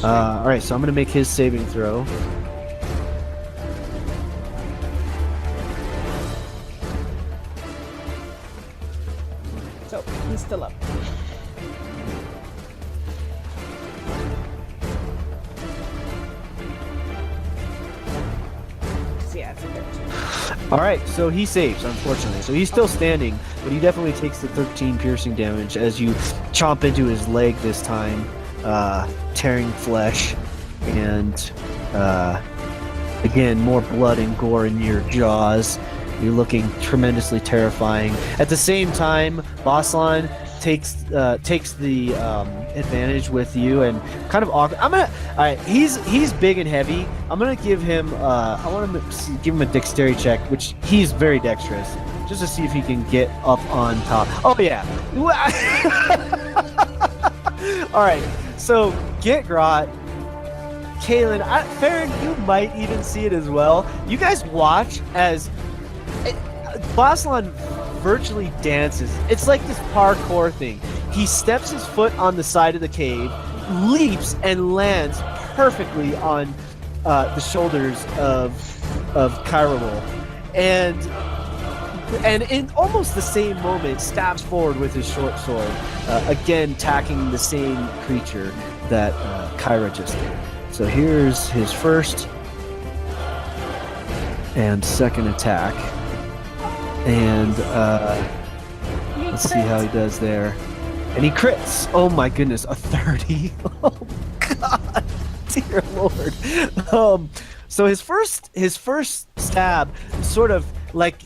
All right, so I'm gonna make his saving throw. So he's still up. So yeah, it's a 13. All right, so he saves, unfortunately. So he's still standing, but he definitely takes the 13 piercing damage as you chomp into his leg this time, tearing flesh, and again, more blood and gore in your jaws. You're looking tremendously terrifying. At the same time, Boslan takes the advantage with you and kind of awkward. All right, he's big and heavy. I'm gonna give him I want to give him a dexterity check, which he's very dexterous, just to see if he can get up on top. Oh yeah. All right. So get Grot, Kaylin, Farron, you might even see it as well. You guys watch as Boslan virtually dances. It's like this parkour thing. He steps his foot on the side of the cave, leaps, and lands perfectly on the shoulders of Kyrable. And in almost the same moment, stabs forward with his short sword, again attacking the same creature that Kyra just did. So here's his first and second attack. And let's see how he does there. And he crits. Oh my goodness, a 30. Oh God, dear Lord. So his first stab, sort of like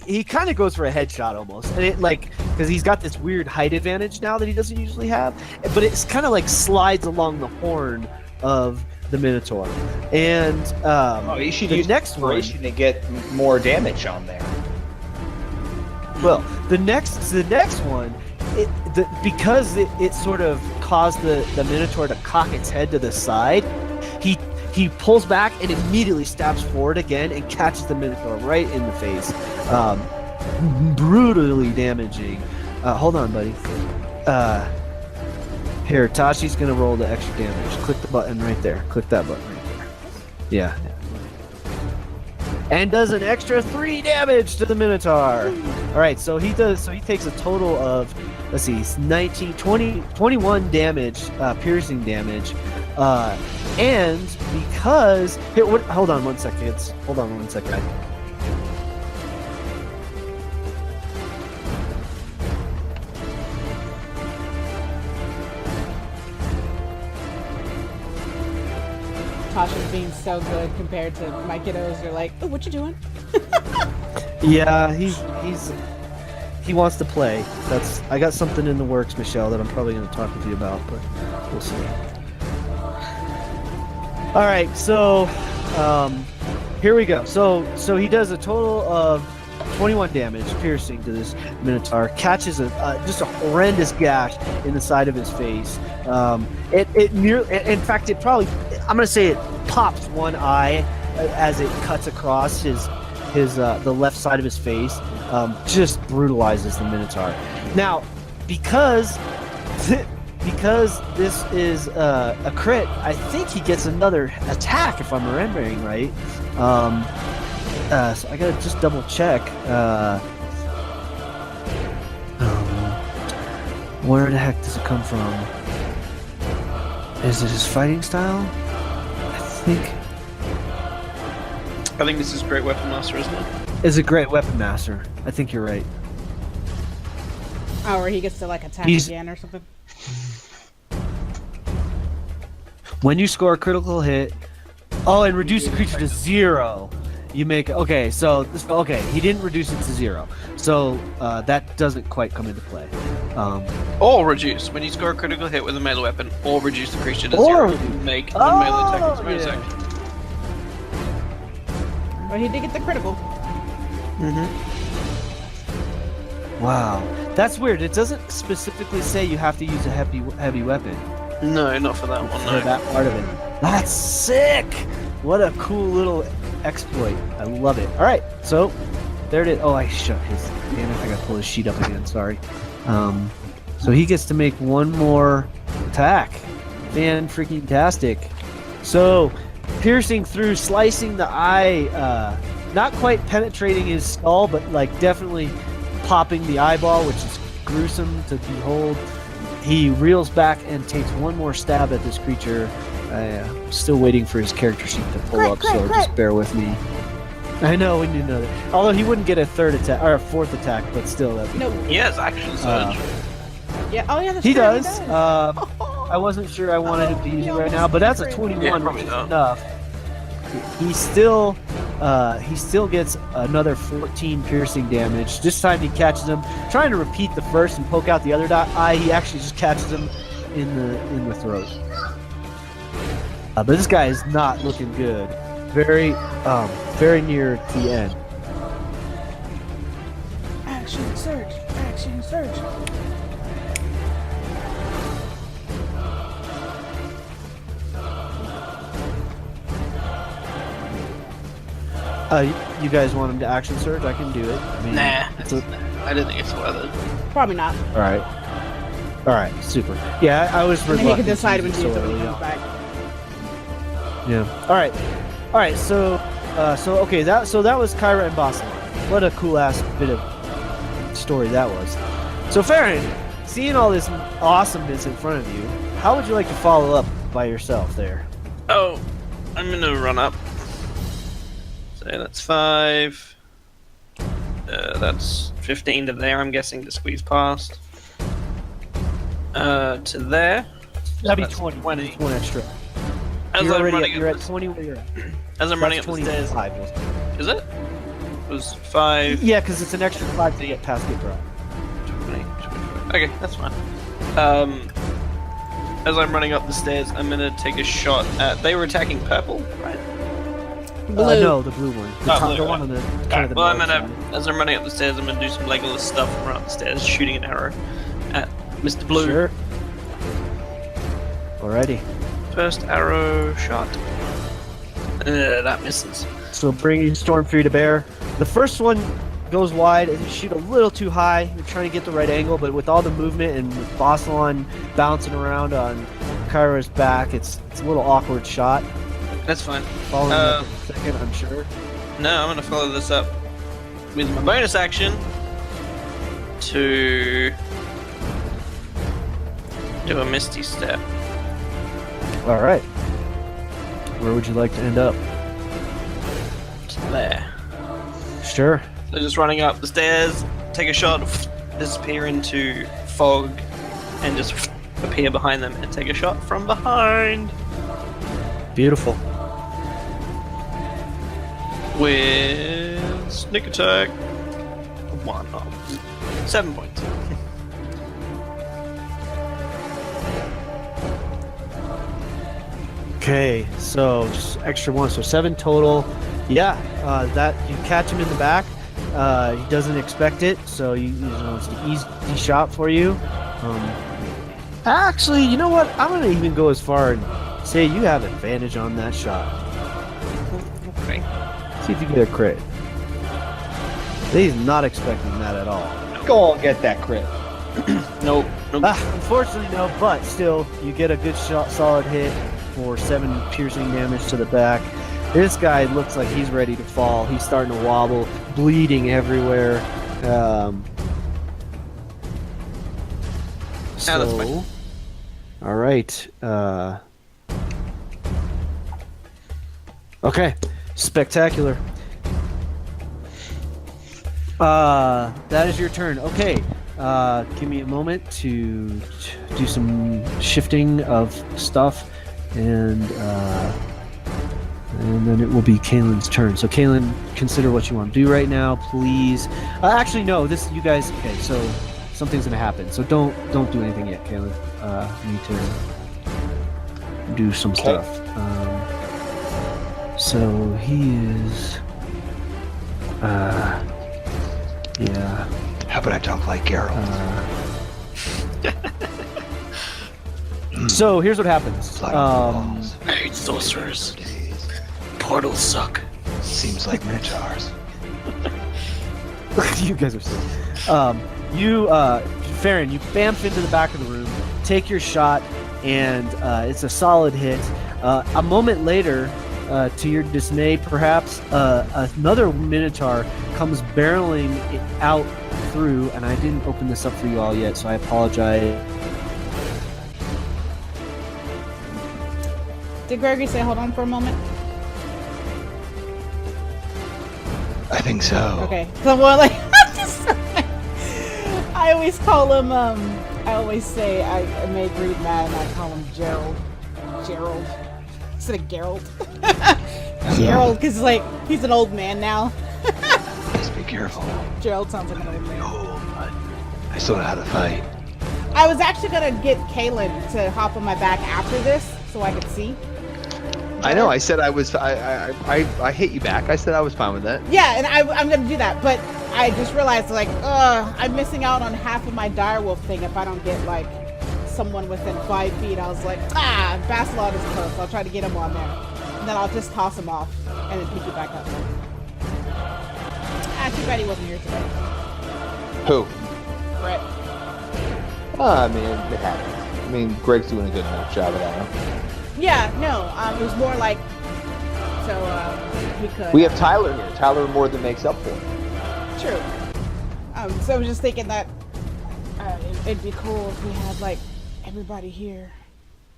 he kind of goes for a headshot almost, and it like because he's got this weird height advantage now that he doesn't usually have, but it's kind of like slides along the horn of the Minotaur. And you should the use next one to get more damage on there. Well, the next one, because it sort of caused the Minotaur to cock its head to the side, he pulls back and immediately stabs forward again and catches the Minotaur right in the face, brutally damaging. Hold on, buddy. Here, Tashi's gonna roll the extra damage. Click the button right there. Click that button right there. Yeah. And does an extra 3 damage to the Minotaur. All right, so he takes a total of, let's see, 19, 20, 21 damage, piercing damage. And because, here, hold on one second. Hold on one second. Tasha's being so good compared to my kiddos. You're like, oh, what you doing? Yeah, he wants to play. I got something in the works, Michelle, that I'm probably going to talk with you about, but we'll see. All right, so here we go. So he does a total of 21 damage, piercing to this Minotaur. Catches just a horrendous gash in the side of his face. In fact, it probably, I'm gonna say it pops one eye as it cuts across his the left side of his face. Just brutalizes the Minotaur. Now, because this is a crit, I think he gets another attack if I'm remembering right. So I gotta just double check. Where the heck does it come from? Is it his fighting style? I think this is Great Weapon Master, isn't it? Is a Great Weapon Master. I think you're right. Oh, or he gets to like attack again or something. When you score a critical hit, and reduce the creature to 0. You make he didn't reduce it to 0, so that doesn't quite come into play. Or reduce when you score a critical hit with a melee weapon, or reduce the creature to 0. Make the melee attack its bonus action. But he did get the critical. Wow, that's weird. It doesn't specifically say you have to use a heavy weapon. No, not for that one. For No. that part of it. That's sick. What a cool little exploit. I love it. All right, so there it is. Oh, I shut his. Damn it! I gotta pull his sheet up again. Sorry. So he gets to make one more attack. Man, freaking tastic. So piercing through, slicing the eye. Not quite penetrating his skull, but like definitely popping the eyeball, which is gruesome to behold. He reels back and takes one more stab at this creature. I'm still waiting for his character sheet to pull up, so just bear with me. I know, we need another. Although he wouldn't get a third attack or a fourth attack, but still, that'd be cool. He has action surge. Yeah. Oh yeah. That's He true, does. I wasn't sure I wanted him to use it right now, but that's a 21, which is enough. He still gets another 14 piercing damage. This time he catches him, trying to repeat the first and poke out the other eye. He actually just catches him in the throat. But this guy is not looking good. Very near the end. Action surge. Action surge. You guys want him to action surge? I can do it. I mean, Nah, it's a- I didn't think it's worth it. Probably not. all right. All right, super. Yeah, I was And then he can reluctant to decide when use to it use so it when he early comes on. back. Yeah. All right. So okay. That was Kyra and Boston. What a cool ass bit of story that was. So Farron, seeing all this awesomeness in front of you, how would you like to follow up by yourself there? Oh, I'm gonna run up. So that's 5. That's 15 to there, I'm guessing, to squeeze past. To there. That'd be That's 20. 20. Just one extra. As You're I'm already running you're up at 20 where you're at. as I'm running up That's the stairs. 25. Is it? It was 5. Yeah, because it's an extra 5 to get past the drop. 20, 25. Okay, that's fine. As I'm running up the stairs, I'm gonna take a shot at. They were attacking purple, right? Blue. No, the blue one. The, Oh, top, blue, the right. one on the kind Alright, of the well, I'm north gonna. side. As I'm running up the stairs, I'm gonna do some Legolas stuff and run up the stairs, shooting an arrow at Mr. Blue. Sure. Alrighty. First arrow shot. That misses. So bringing Storm Fury to bear. The first one goes wide and you shoot a little too high. You're trying to get the right angle, but with all the movement and with Bossalon bouncing around on Kyra's back, it's a little awkward shot. That's fine. Following up in a second, I'm sure. No, I'm gonna follow this up with my bonus action to do a Misty Step. Alright. Where would you like to end up? To there. Sure. So just running up the stairs, take a shot, disappear into fog, and just appear behind them and take a shot from behind Beautiful. with sneak attack. 7 points. Okay, so just extra one, so 7 total. Yeah, that you catch him in the back. He doesn't expect it, so you know it's an easy shot for you. Actually, you know what? I'm gonna even go as far and say you have advantage on that shot. Okay. See if you get a crit. He's not expecting that at all. Go on, get that crit. Nope. Unfortunately, no. But still, you get a good shot, solid hit for 7 piercing damage to the back. This guy looks like he's ready to fall. He's starting to wobble, bleeding everywhere. that's fine. All right. Okay. Spectacular. That is your turn. Okay. Give me a moment to do some shifting of stuff, and then it will be Kaylin's turn. So Kaylin, consider what you want to do right now, please. Actually, no. This you guys. Okay, so something's gonna happen. So don't do anything yet, Kaylin. You need to do some stuff. So he is. Yeah. How about I talk like Geralt? So here's what happens. Slide on the walls. I hate sorcerers. Portals suck. Seems like Minotaurs. You guys are sick. Farron, you bamf into the back of the room, take your shot, and it's a solid hit. A moment later, to your dismay, perhaps, another Minotaur comes barreling out through, and I didn't open this up for you all yet, so I apologize. Did Gregory say hold on for a moment? I think so. Okay. So well, like I always call him. I always say I make Reed mad, and I call him Gerald. Gerald instead of Gerald. Gerald, because like he's an old man now. Just be careful. Gerald sounds like an old man. Old, but I still know how to fight. I was actually gonna get Kaylin to hop on my back after this so I could see. I know. I said I was. I hit you back. I said I was fine with that. Yeah, and I'm gonna do that, but I just realized like, I'm missing out on half of my direwolf thing if I don't get like someone within 5 feet. I was like, Basilot is close. I'll try to get him on there, and then I'll just toss him off and then pick you back up. too bad he wasn't here today. Who? Brett. I mean, it happens. I mean, Greg's doing a good enough job of that. Yeah, no, it was more like, so, he could. We have Tyler here. Tyler more than makes up for it. True. So I was just thinking that it'd be cool if we had, like, everybody here.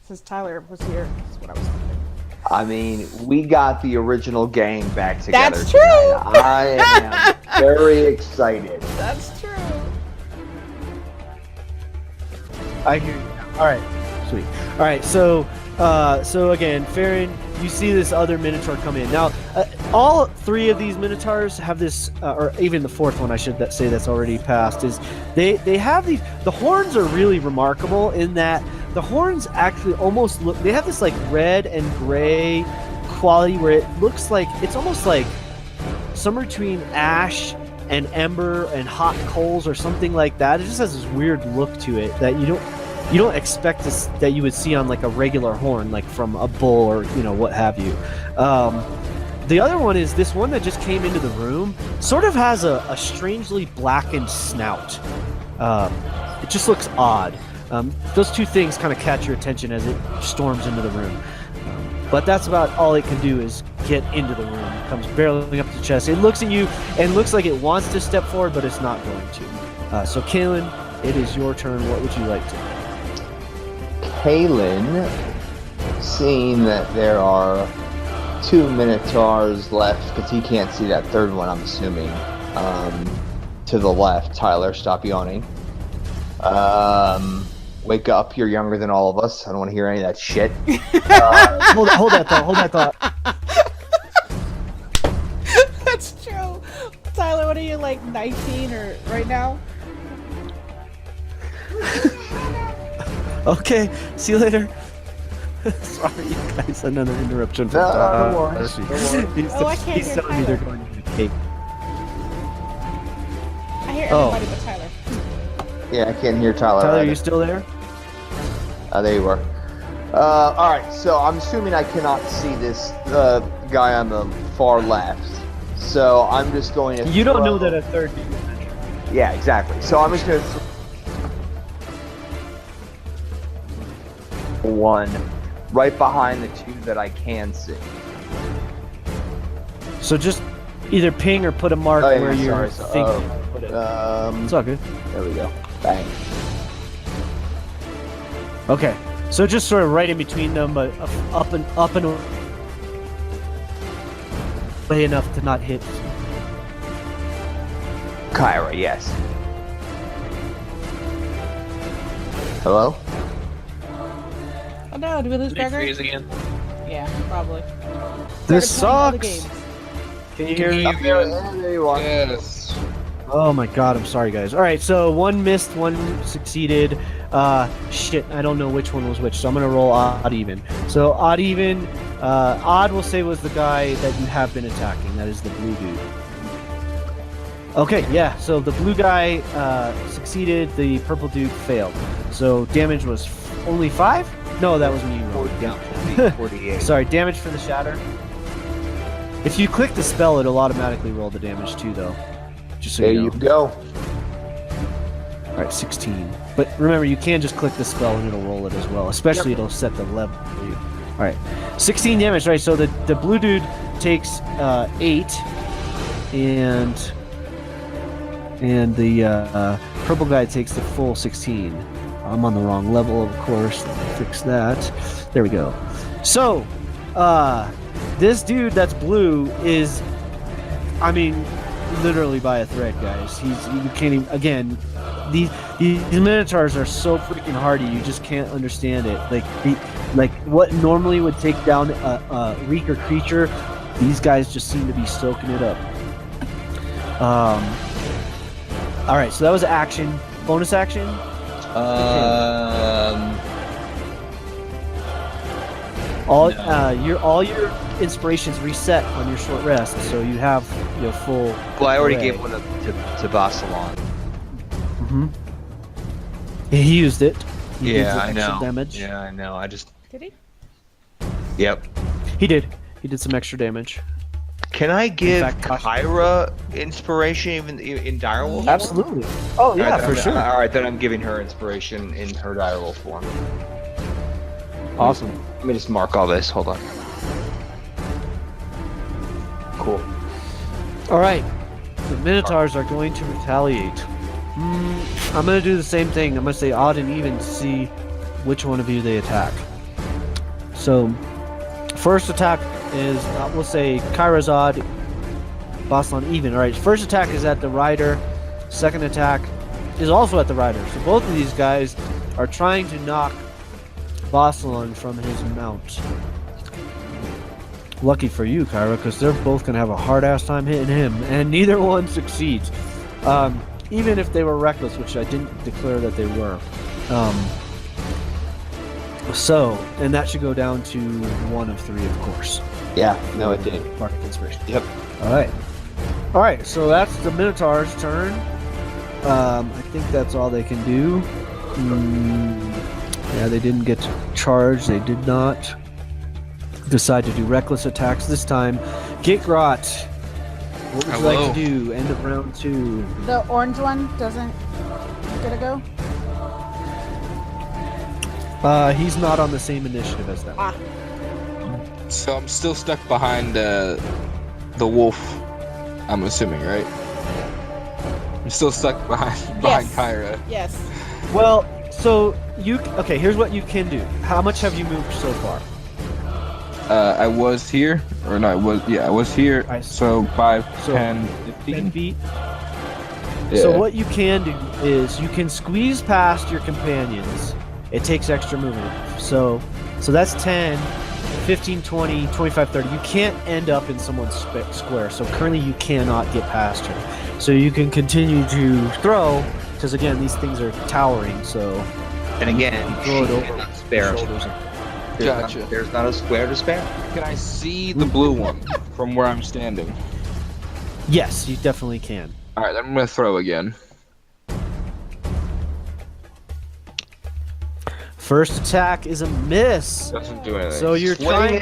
Since Tyler was here, that's what I was thinking. I mean, we got the original gang back together. That's true. Tonight. I am very excited. That's true. I hear you. All right, sweet. All right, so again, Farron, you see this other Minotaur come in. Now, all three of these Minotaurs have this, or even the fourth one, I should say, that's already passed. Is they have these? The horns are really remarkable in that the horns actually almost look. They have this like red and gray quality where it looks like it's almost like somewhere between ash and ember and hot coals or something like that. It just has this weird look to it that you don't expect this, that you would see on like a regular horn, like from a bull or what have you. The other one is this one that just came into the room. Sort of has a strangely blackened snout. It just looks odd. Those two things kind of catch your attention as it storms into the room. But that's about all it can do is get into the room. It comes barreling up the chest. It looks at you and looks like it wants to step forward, but it's not going to. So, Kalen, it is your turn. What would you like to do? Kalen, seeing that there are 2 Minotaurs left, because he can't see that third one, I'm assuming, to the left. Tyler, stop yawning. Wake up, you're younger than all of us. I don't want to hear any of that shit. Hold that thought. That's true. Tyler, what are you, like 19 or right now? Okay, see you later. Sorry, you guys, another interruption from No, don't worry. He's I can't he's hear telling me they're Tyler. going to get a cake. I hear Oh. everybody but Tyler. Yeah, I can't hear Tyler. Tyler, are either. you still there? There you are. Alright, so I'm assuming I cannot see this guy on the far left. So I'm just going to. You don't know throw- that a third. Yeah, exactly. So I'm just going to. One right behind the two that I can see. So just either ping or put a mark Oh, yeah, where you're sorry, thinking. Put it. It's all good. There we go. Bang. Okay, so just sort of right in between them, but up and way enough to not hit. Kyra, yes. Hello? Oh no, did we lose Did he Gregor? freeze again? Yeah, probably. This Started playing sucks. other games. Can you hear me? There you are. Yes. Oh my god, I'm sorry guys. Alright, so one missed, one succeeded. Shit, I don't know which one was which, so I'm gonna roll odd even. So odd even, odd we'll say was the guy that you have been attacking. That is the blue dude. Okay, yeah, so the blue guy succeeded, the purple dude failed. So damage was only 5? No, that was me rolling down. 48. Sorry, damage for the shatter. If you click the spell, it'll automatically roll the damage too, though. Just so There you know. you go. Alright, 16. But remember, you can just click the spell and it'll roll it as well. Especially it'll set the level for you. Alright, 16 damage, right? So the blue dude takes 8, and the purple guy takes the full 16. I'm on the wrong level, of course. Let me fix that. There we go. So, this dude that's blue is, I mean, literally by a thread, guys. You can't even, again, these minotaurs are so freaking hardy, you just can't understand it. Like what normally would take down a weaker creature, these guys just seem to be soaking it up. Alright, so that was action. Bonus action? All your inspirations reset on your short rest, so you have full. Well, I already array. gave one to Basalon. Mm-hmm. He used it. He did Yeah, some I extra know. Damage. Yeah, I know. I just. Did he? Yep. He did. He did some extra damage. Can I give fact, Kyra inspiration even in direwolf? Absolutely. Oh yeah, All right, for sure. All right, then I'm giving her inspiration in her direwolf form. Awesome. Let me just mark all this. Hold on. Cool. All right. The Minotaurs are going to retaliate. I'm going to do the same thing. I'm going to say odd and even to see which one of you they attack. So, first attack is, we'll say Kyra's odd, Boslan even. All right, first attack is at the rider. Second attack is also at the rider. So both of these guys are trying to knock Boslan from his mount. Lucky for you, Kyra, because they're both going to have a hard-ass time hitting him, and neither one succeeds. Even if they were reckless, which I didn't declare that they were. And that should go down to 1 of 3, of course. Yeah, no, it did. Bardic Inspiration. Yep. All right, so that's the Minotaur's turn. I think that's all they can do. Yeah, they didn't get to charge. They did not decide to do reckless attacks this time. Gitrot, what would you like to do? End of round 2. The orange one doesn't get a go? He's not on the same initiative as them. So I'm still stuck behind the wolf. I'm assuming, right? I'm still stuck behind Kyra. Yes. Well, so okay, here's what you can do. How much have you moved so far? I was here, or no, I was here. I- So 5, So, 10, 10 15. feet. Yeah. So what you can do is you can squeeze past your companions. It takes extra movement. So that's 10, 15, 20, 25, 30. You can't end up in someone's square. So currently you cannot get past her. So you can continue to throw, because again, these things are towering. So And again, throw it she over cannot her spare. shoulders. Gotcha. There's not a square to spare. Can I see the blue one from where I'm standing? Yes, you definitely can. All right, then I'm gonna throw again. First attack is a miss. Doesn't do anything. So you're trying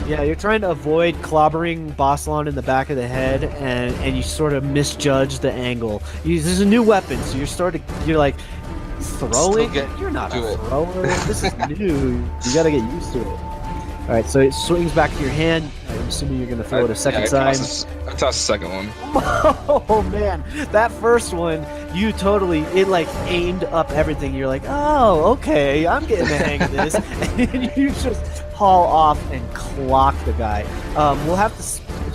you're trying to avoid clobbering Boslan in the back of the head, and you sort of misjudge the angle. This is a new weapon, so you're like throwing. You're not a thrower. This is new. You got to get used to it. All right, so it swings back to your hand. I'm assuming you're gonna throw it a second time. I toss the second one. Oh man, that first one, it like aimed up everything. You're like, oh, okay, I'm getting the hang of this. And you just haul off and clock the guy. We'll have to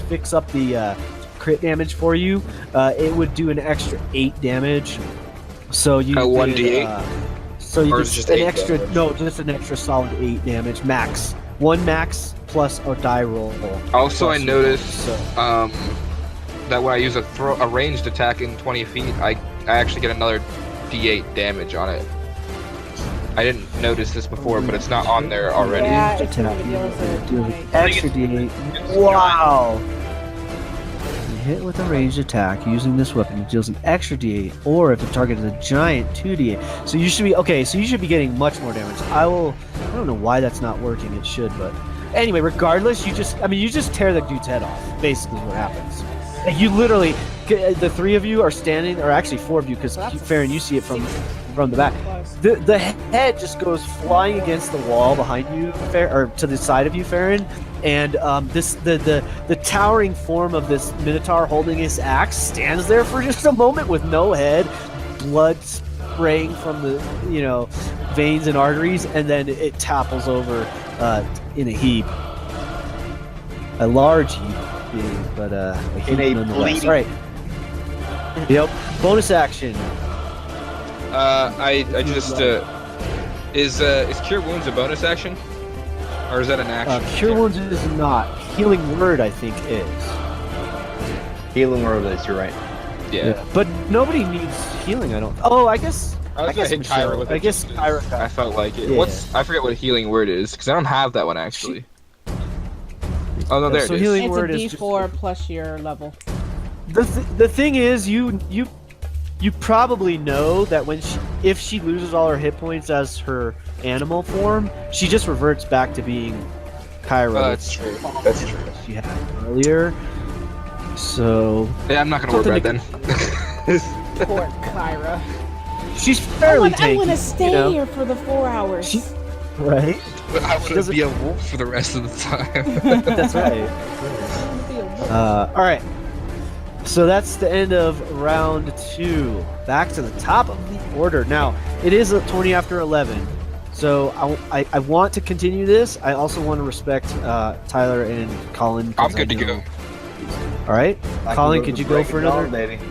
fix up the crit damage for you. It would do an extra 8 damage. So you 1d8. So you Or did is it just an 8 extra damage? just an extra solid 8 damage max. 1 max plus a die roll. Also, I Plus noticed so. that when I use a ranged attack in 20 feet, I actually get another d8 damage on it. I didn't notice this before, but it's not on there already. Yeah, it's gonna be deals with Extra d8. Wow! You hit with a ranged attack using this weapon, it deals an extra d8, or if the target is a giant, 2d8. So you should be getting much more damage. I don't know why that's not working. It should, but anyway, regardless, you just tear the dude's head off. Basically, what happens. Like, you literally, the 3 of you are standing, or actually 4 of you, because Farron, you see it from the back. The head just goes flying against the wall behind you, or to the side of you, Farron. And the towering form of this Minotaur holding his axe stands there for just a moment with no head, blood spraying from the veins and arteries, and then it topples over in a heap, a large heap, but a heap nonetheless. bleeding- All right. Yep. Bonus action. I just is Cure Wounds a bonus action, or is that an action? Cure Wounds is not. Healing Word, I think, is. Healing word is, you're right. Yeah. But nobody needs healing, I don't. Oh, I guess. I I guess hit Michelle. Kyra with I it. guess Kyra. I felt like it. Yeah. I forget what Healing Word is, because I don't have that one actually. Oh no, there So it is. healing It's a word is D4 plus your level. the thing is, you probably know that if she loses all her hit points as her animal form, she just reverts back to being Kyra. That's true. That's true. She had earlier. So Yeah, I'm not gonna worry Something about it then. Poor Kyra. she's fairly tanky. I want to stay you know? here for the 4 hours. She- Right? But I want to doesn't- be a wolf for the rest of the time. That's right. All right. So that's the end of round 2. Back to the top of the order. Now, it is 20 after 11. So I want to continue this. I also want to respect Tyler and Colin. 'cause I'm good I to know- go. All right. I Colin, can could you to go break for it down, another? baby?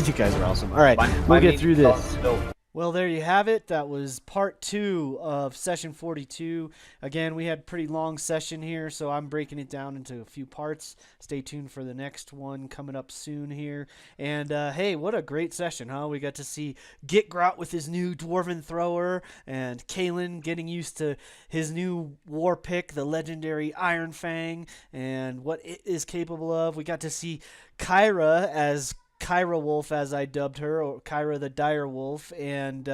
You guys are awesome. All right. My We'll get meat through sauce this. is built. Well, there you have it. That was part 2 of session 42. Again, we had a pretty long session here, so I'm breaking it down into a few parts. Stay tuned for the next one coming up soon here. And hey, what a great session, huh? We got to see Gitgrot with his new Dwarven Thrower, and Kalen getting used to his new war pick, the legendary Iron Fang, and what it is capable of. We got to see Kyra as Kyra Wolf, as I dubbed her, or Kyra the Dire Wolf, and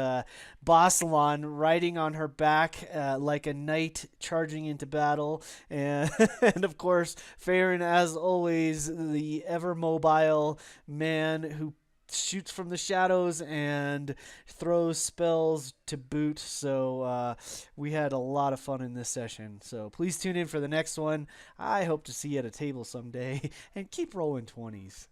Bossalon riding on her back like a knight charging into battle, and, and of course, Farron, as always, the ever mobile man who shoots from the shadows and throws spells to boot. So we had a lot of fun in this session. So please tune in for the next one. I hope to see you at a table someday, and keep rolling 20s.